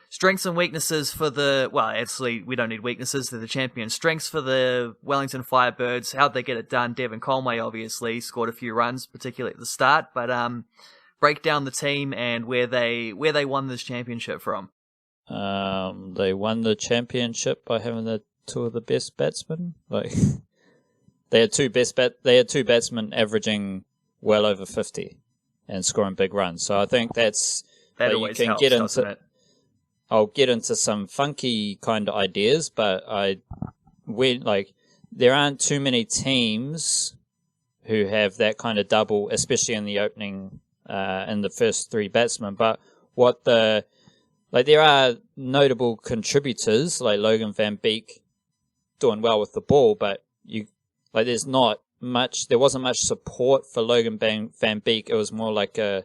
[SPEAKER 2] Strengths and weaknesses for actually, we don't need weaknesses. They're the champions. Strengths for the Wellington Firebirds. How'd they get it done? Devon Conway, obviously, scored a few runs, particularly at the start, but, break down the team and where they won this championship from.
[SPEAKER 1] They won the championship by having the 2 of the best batsmen. They had two batsmen averaging well over 50 and scoring big runs. So I think that always helps, doesn't it? I'll get into some funky kind of ideas, but there aren't too many teams who have that kind of double, especially in the opening, in the first three batsmen. But there are notable contributors like Logan Van Beek doing well with the ball, but there wasn't much support for Logan Van Beek. It was more like a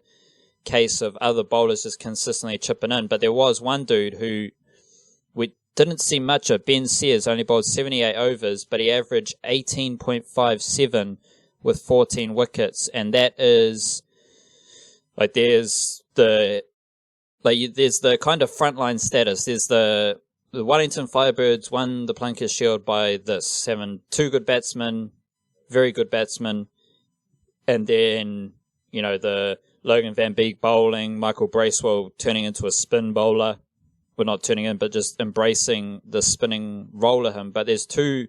[SPEAKER 1] case of other bowlers just consistently chipping in. But there was one dude who we didn't see much of. Ben Sears only bowled 78 overs, but he averaged 18.57 with 14 wickets, and that is there's the kind of frontline status. There's the Wellington Firebirds won the Plunket Shield by two good batsmen, very good batsmen, and then the Logan Van Beek bowling, Michael Bracewell turning into a spin bowler. Well, not turning in, but just embracing the spinning roller him. But there's two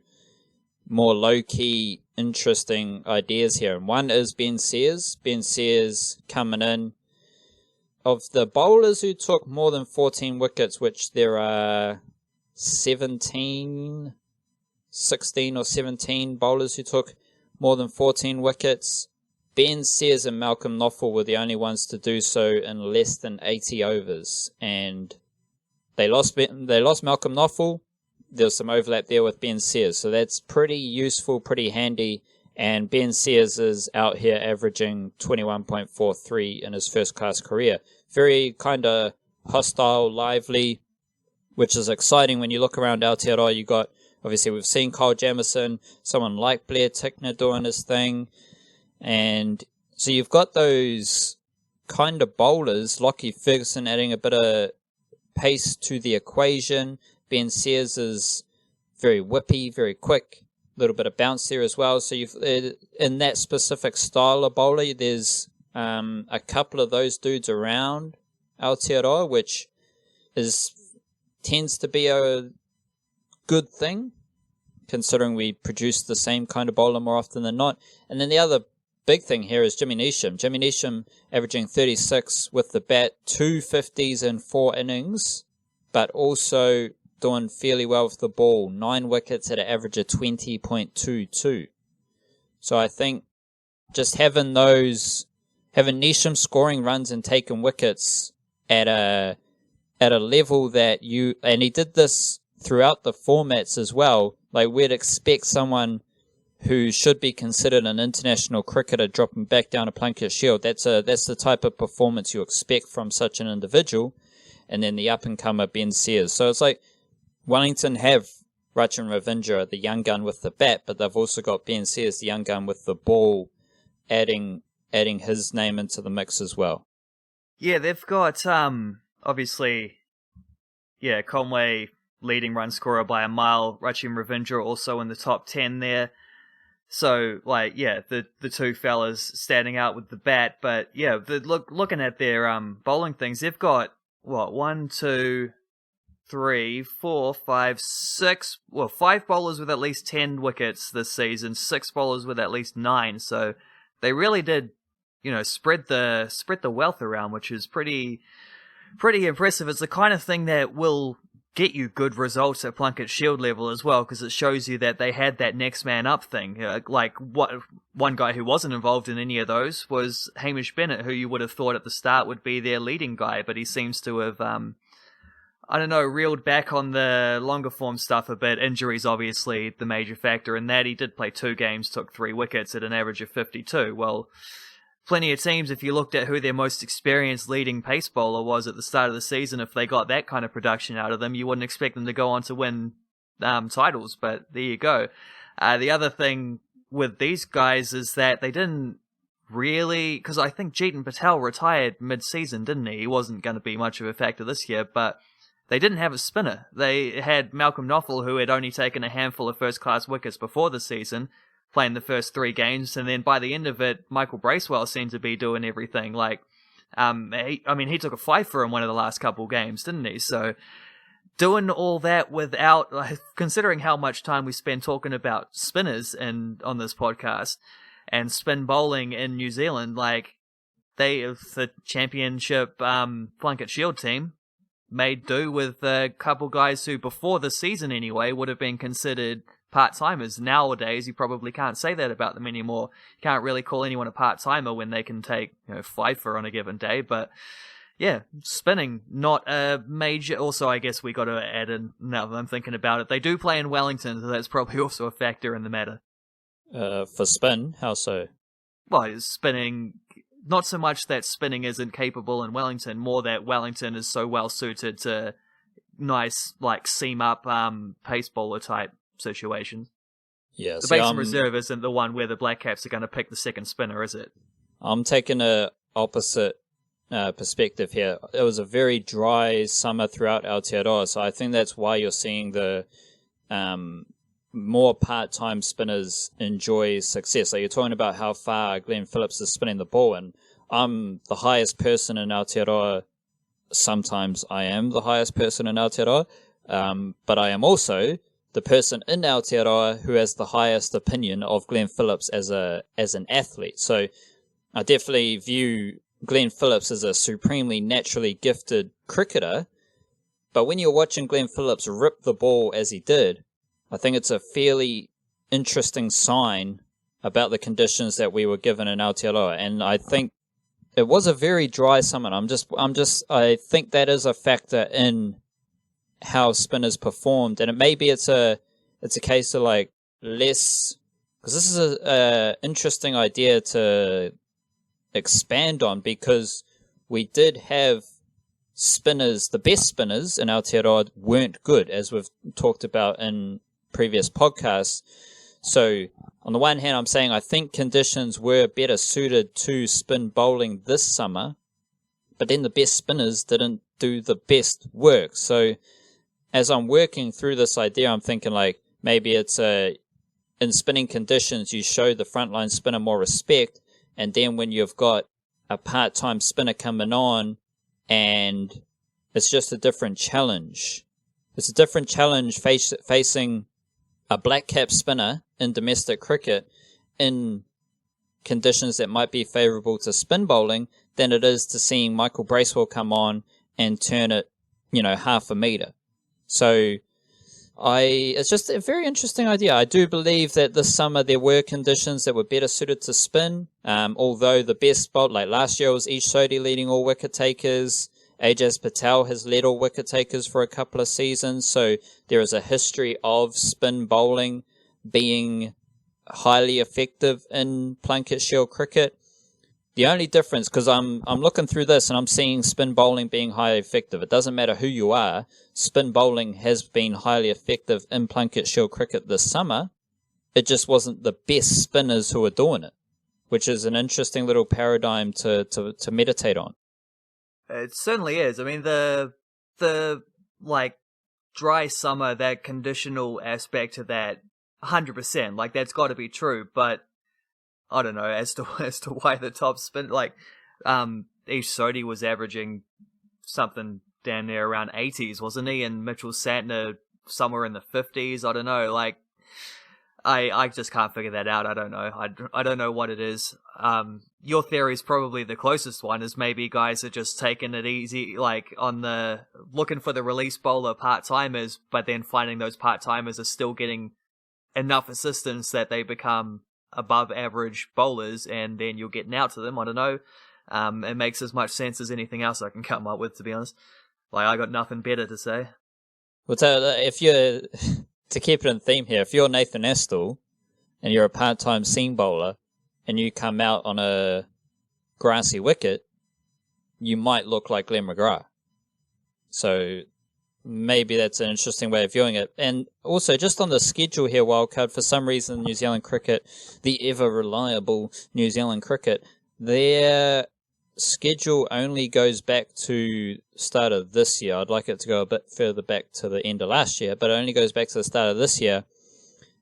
[SPEAKER 1] more low-key, interesting ideas here. And one is Ben Sears. Ben Sears coming in. Of the bowlers who took more than 14 wickets, which there are 16 or 17 bowlers who took more than 14 wickets, Ben Sears and Malcolm Knopfel were the only ones to do so in less than 80 overs. And they lost Malcolm Knopfel. There was some overlap there with Ben Sears. So that's pretty useful, pretty handy. And Ben Sears is out here averaging 21.43 in his first-class career. Very kind of hostile, lively, which is exciting when you look around Aotearoa. Obviously, we've seen Kyle Jamieson, someone like Blair Tickner doing his thing. And so you've got those kind of bowlers, Lockie Ferguson adding a bit of pace to the equation. Ben Sears is very whippy, very quick, a little bit of bounce there as well. So in that specific style of bowler, there's a couple of those dudes around Aotearoa, which tends to be a good thing, considering we produce the same kind of bowler more often than not. And then the other big thing here is Jimmy Neesham. Jimmy Neesham averaging 36 with the bat, 2 50s in 4 innings, but also doing fairly well with the ball. 9 wickets at an average of 20.22. So I think just having Neesham scoring runs and taking wickets at a level that and he did this throughout the formats as well. Like, we'd expect someone who should be considered an international cricketer dropping back down a Plunket Shield. That's the type of performance you expect from such an individual. And then the up-and-comer Ben Sears. So it's like Wellington have Rachin Ravindra, the young gun with the bat, but they've also got Ben Sears, the young gun with the ball, adding his name into the mix as well.
[SPEAKER 2] Yeah, they've got, obviously, Conway leading run scorer by a mile. Rachin Ravindra also in the top 10 there. So, the two fellas standing out with the bat. But, looking at their bowling things, they've got, 1, 2, 3, 4, 5, 6... 5 bowlers with at least 10 wickets this season, 6 bowlers with at least 9. So they really did, spread the wealth around, which is pretty impressive. It's the kind of thing that will get you good results at Plunket Shield level as well, because it shows you that they had that next man up thing. One guy who wasn't involved in any of those was Hamish Bennett, who you would have thought at the start would be their leading guy, but he seems to have, reeled back on the longer form stuff a bit. Injuries, obviously, the major factor in that. He did play 2 games, took 3 wickets at an average of 52. Well, plenty of teams, if you looked at who their most experienced leading pace bowler was at the start of the season, if they got that kind of production out of them, you wouldn't expect them to go on to win titles, but there you go. The other thing with these guys is that they didn't really, because I think Jeetan Patel retired mid-season, didn't he? He wasn't going to be much of a factor this year, but they didn't have a spinner. They had Malcolm Knopfel, who had only taken a handful of first-class wickets before the season, playing the first 3 games, and then by the end of it, Michael Bracewell seemed to be doing everything. He took a 5 in one of the last couple games, didn't he? So, doing all that without, considering how much time we spend talking about spinners on this podcast, and spin bowling in New Zealand, the championship Plunket Shield team, made do with a couple guys who, before the season anyway, would have been considered part-timers. Nowadays, you probably can't say that about them anymore. You can't really call anyone a part-timer when they can take, fifer on a given day, but yeah, spinning, not a major... Also, I guess we got to add in, now that I'm thinking about it, they do play in Wellington, so that's probably also a factor in the matter.
[SPEAKER 1] For spin, how so?
[SPEAKER 2] Well, spinning... Not so much that spinning isn't capable in Wellington, more that Wellington is so well suited to nice, seam up, pace bowler type situations.
[SPEAKER 1] Yeah,
[SPEAKER 2] the Basin Reserve isn't the one where the Black Caps are going to pick the second spinner, is it?
[SPEAKER 1] I'm taking a opposite perspective here. It was a very dry summer throughout Aotearoa, so I think that's why you're seeing the more part-time spinners enjoy success. Like, you're talking about how far Glenn Phillips is spinning the ball, and I'm the highest person in Aotearoa. Sometimes I am the highest person in Aotearoa, but I am also the person in Aotearoa who has the highest opinion of Glenn Phillips as an athlete. So I definitely view Glenn Phillips as a supremely naturally gifted cricketer, but when you're watching Glenn Phillips rip the ball as he did, I think it's a fairly interesting sign about the conditions that we were given in Aotearoa, and I think it was a very dry summer. I think that is a factor in how spinners performed, and it's a case of less, because this is a interesting idea to expand on, because we did have spinners, the best spinners in Aotearoa weren't good, as we've talked about in previous podcasts. So on the one hand, I'm saying I think conditions were better suited to spin bowling this summer, but then the best spinners didn't do the best work. So as I'm working through this idea, I'm thinking maybe it's in spinning conditions, you show the frontline spinner more respect, and then when you've got a part-time spinner coming on, and it's just a different challenge. It's a different challenge facing a black cap spinner in domestic cricket in conditions that might be favourable to spin bowling than it is to seeing Michael Bracewell come on and turn it, half a metre. So it's just a very interesting idea. I do believe that this summer there were conditions that were better suited to spin, although the best bowl, like last year, was Ish Sodhi leading all wicket takers. Ajaz Patel has led all wicket takers for a couple of seasons, so there is a history of spin bowling being highly effective in Plunket Shield cricket. The only difference, because I'm looking through this and I'm seeing spin bowling being highly effective. It doesn't matter who you are, spin bowling has been highly effective in Plunket Shield cricket this summer. It just wasn't the best spinners who are doing it, which is an interesting little paradigm to meditate on.
[SPEAKER 2] It certainly is. I mean, the dry summer, that conditional aspect to that, 100%, that's got to be true. But I don't know as to why the top spin, Ish Sodhi was averaging something down there around 80s, wasn't he? And Mitchell Santner somewhere in the 50s. I don't know. I just can't figure that out. I don't know. I don't know what it is. Your theory is probably the closest one, is maybe guys are just taking it easy, looking for the release bowler part-timers, but then finding those part-timers are still getting enough assistance that they become above average bowlers, and then you're getting out to them. I don't know. It makes as much sense as anything else I can come up with, to be honest. I got nothing better to say.
[SPEAKER 1] Well, if you're... To keep it in theme here, if you're Nathan Estel and you're a part-time seam bowler and you come out on a grassy wicket, you might look like Glenn McGrath. So maybe that's an interesting way of viewing it. And also, just on the schedule here, Wildcard, for some reason, New Zealand cricket, the ever-reliable New Zealand cricket, their schedule only goes back to start of this year. I'd like it to go a bit further back to the end of last year, but it only goes back to the start of this year.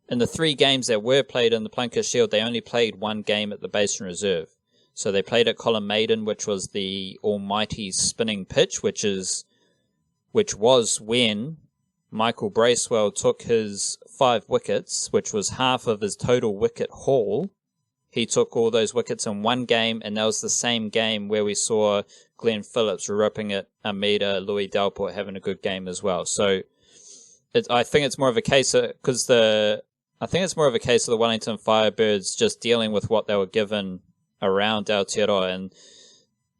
[SPEAKER 1] In the 3 games that were played in the Plunket Shield, they only played 1 game at the Basin Reserve. So they played at Colin Maiden, which was the almighty spinning pitch, which was when Michael Bracewell took his 5 wickets, which was half of his total wicket haul. He took all those wickets in 1 game, and that was the same game where we saw Glenn Phillips ripping it, Amida, Louis Delport having a good game as well. So I think it's more of a case of the Wellington Firebirds just dealing with what they were given around Aotearoa and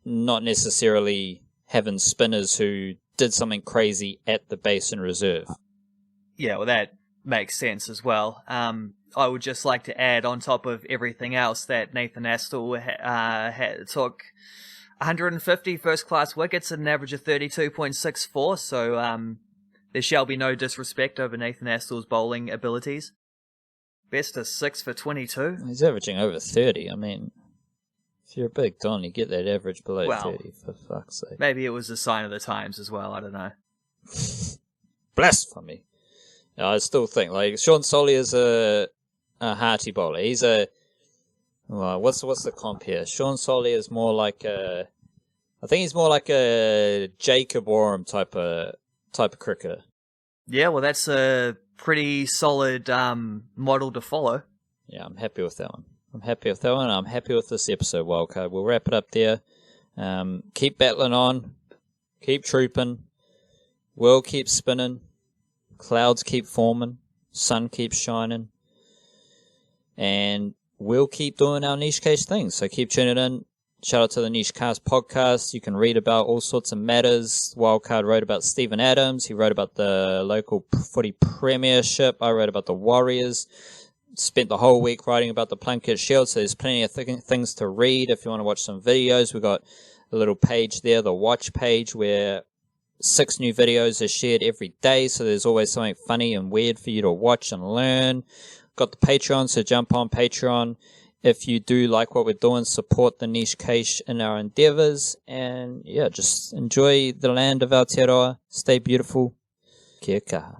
[SPEAKER 1] not necessarily having spinners who did something crazy at the Basin Reserve.
[SPEAKER 2] Yeah, well, that makes sense as well. I would just like to add on top of everything else that Nathan Astle took 150 first-class wickets at an average of 32.64, so there shall be no disrespect over Nathan Astle's bowling abilities. Best of 6 for 22.
[SPEAKER 1] He's averaging over 30. I mean, if you're a big Don, you get that average below 30, for fuck's sake.
[SPEAKER 2] Maybe it was a sign of the times as well, I don't know.
[SPEAKER 1] Blasphemy. No, I still think, like, Sean Solly is a hearty bowler. He's well, what's the comp here? Sean Solly is more like I think he's more like a Jacob Warham type of cricketer.
[SPEAKER 2] Yeah, well, that's a pretty solid model to follow.
[SPEAKER 1] Yeah, I'm happy with that one. I'm happy with this episode, Wildcard. We'll wrap it up there. Keep battling on. Keep trooping. World keeps spinning. Clouds keep forming. Sun keeps shining. And we'll keep doing our niche case things. So keep tuning in. Shout out to the Niche Cast podcast. You can read about all sorts of matters. Wildcard wrote about Stephen Adams. He wrote about the local footy premiership. I wrote about the Warriors. Spent the whole week writing about the Plunket Shield. So there's plenty of things to read. If you want to watch some videos, we've got a little page there, the watch page, where 6 new videos are shared every day. So there's always something funny and weird for you to watch and learn. Got the Patreon, so jump on Patreon. If you do like what we're doing, support the Niche Cache in our endeavours. And yeah, just enjoy the land of Aotearoa. Stay beautiful. Kia kaha.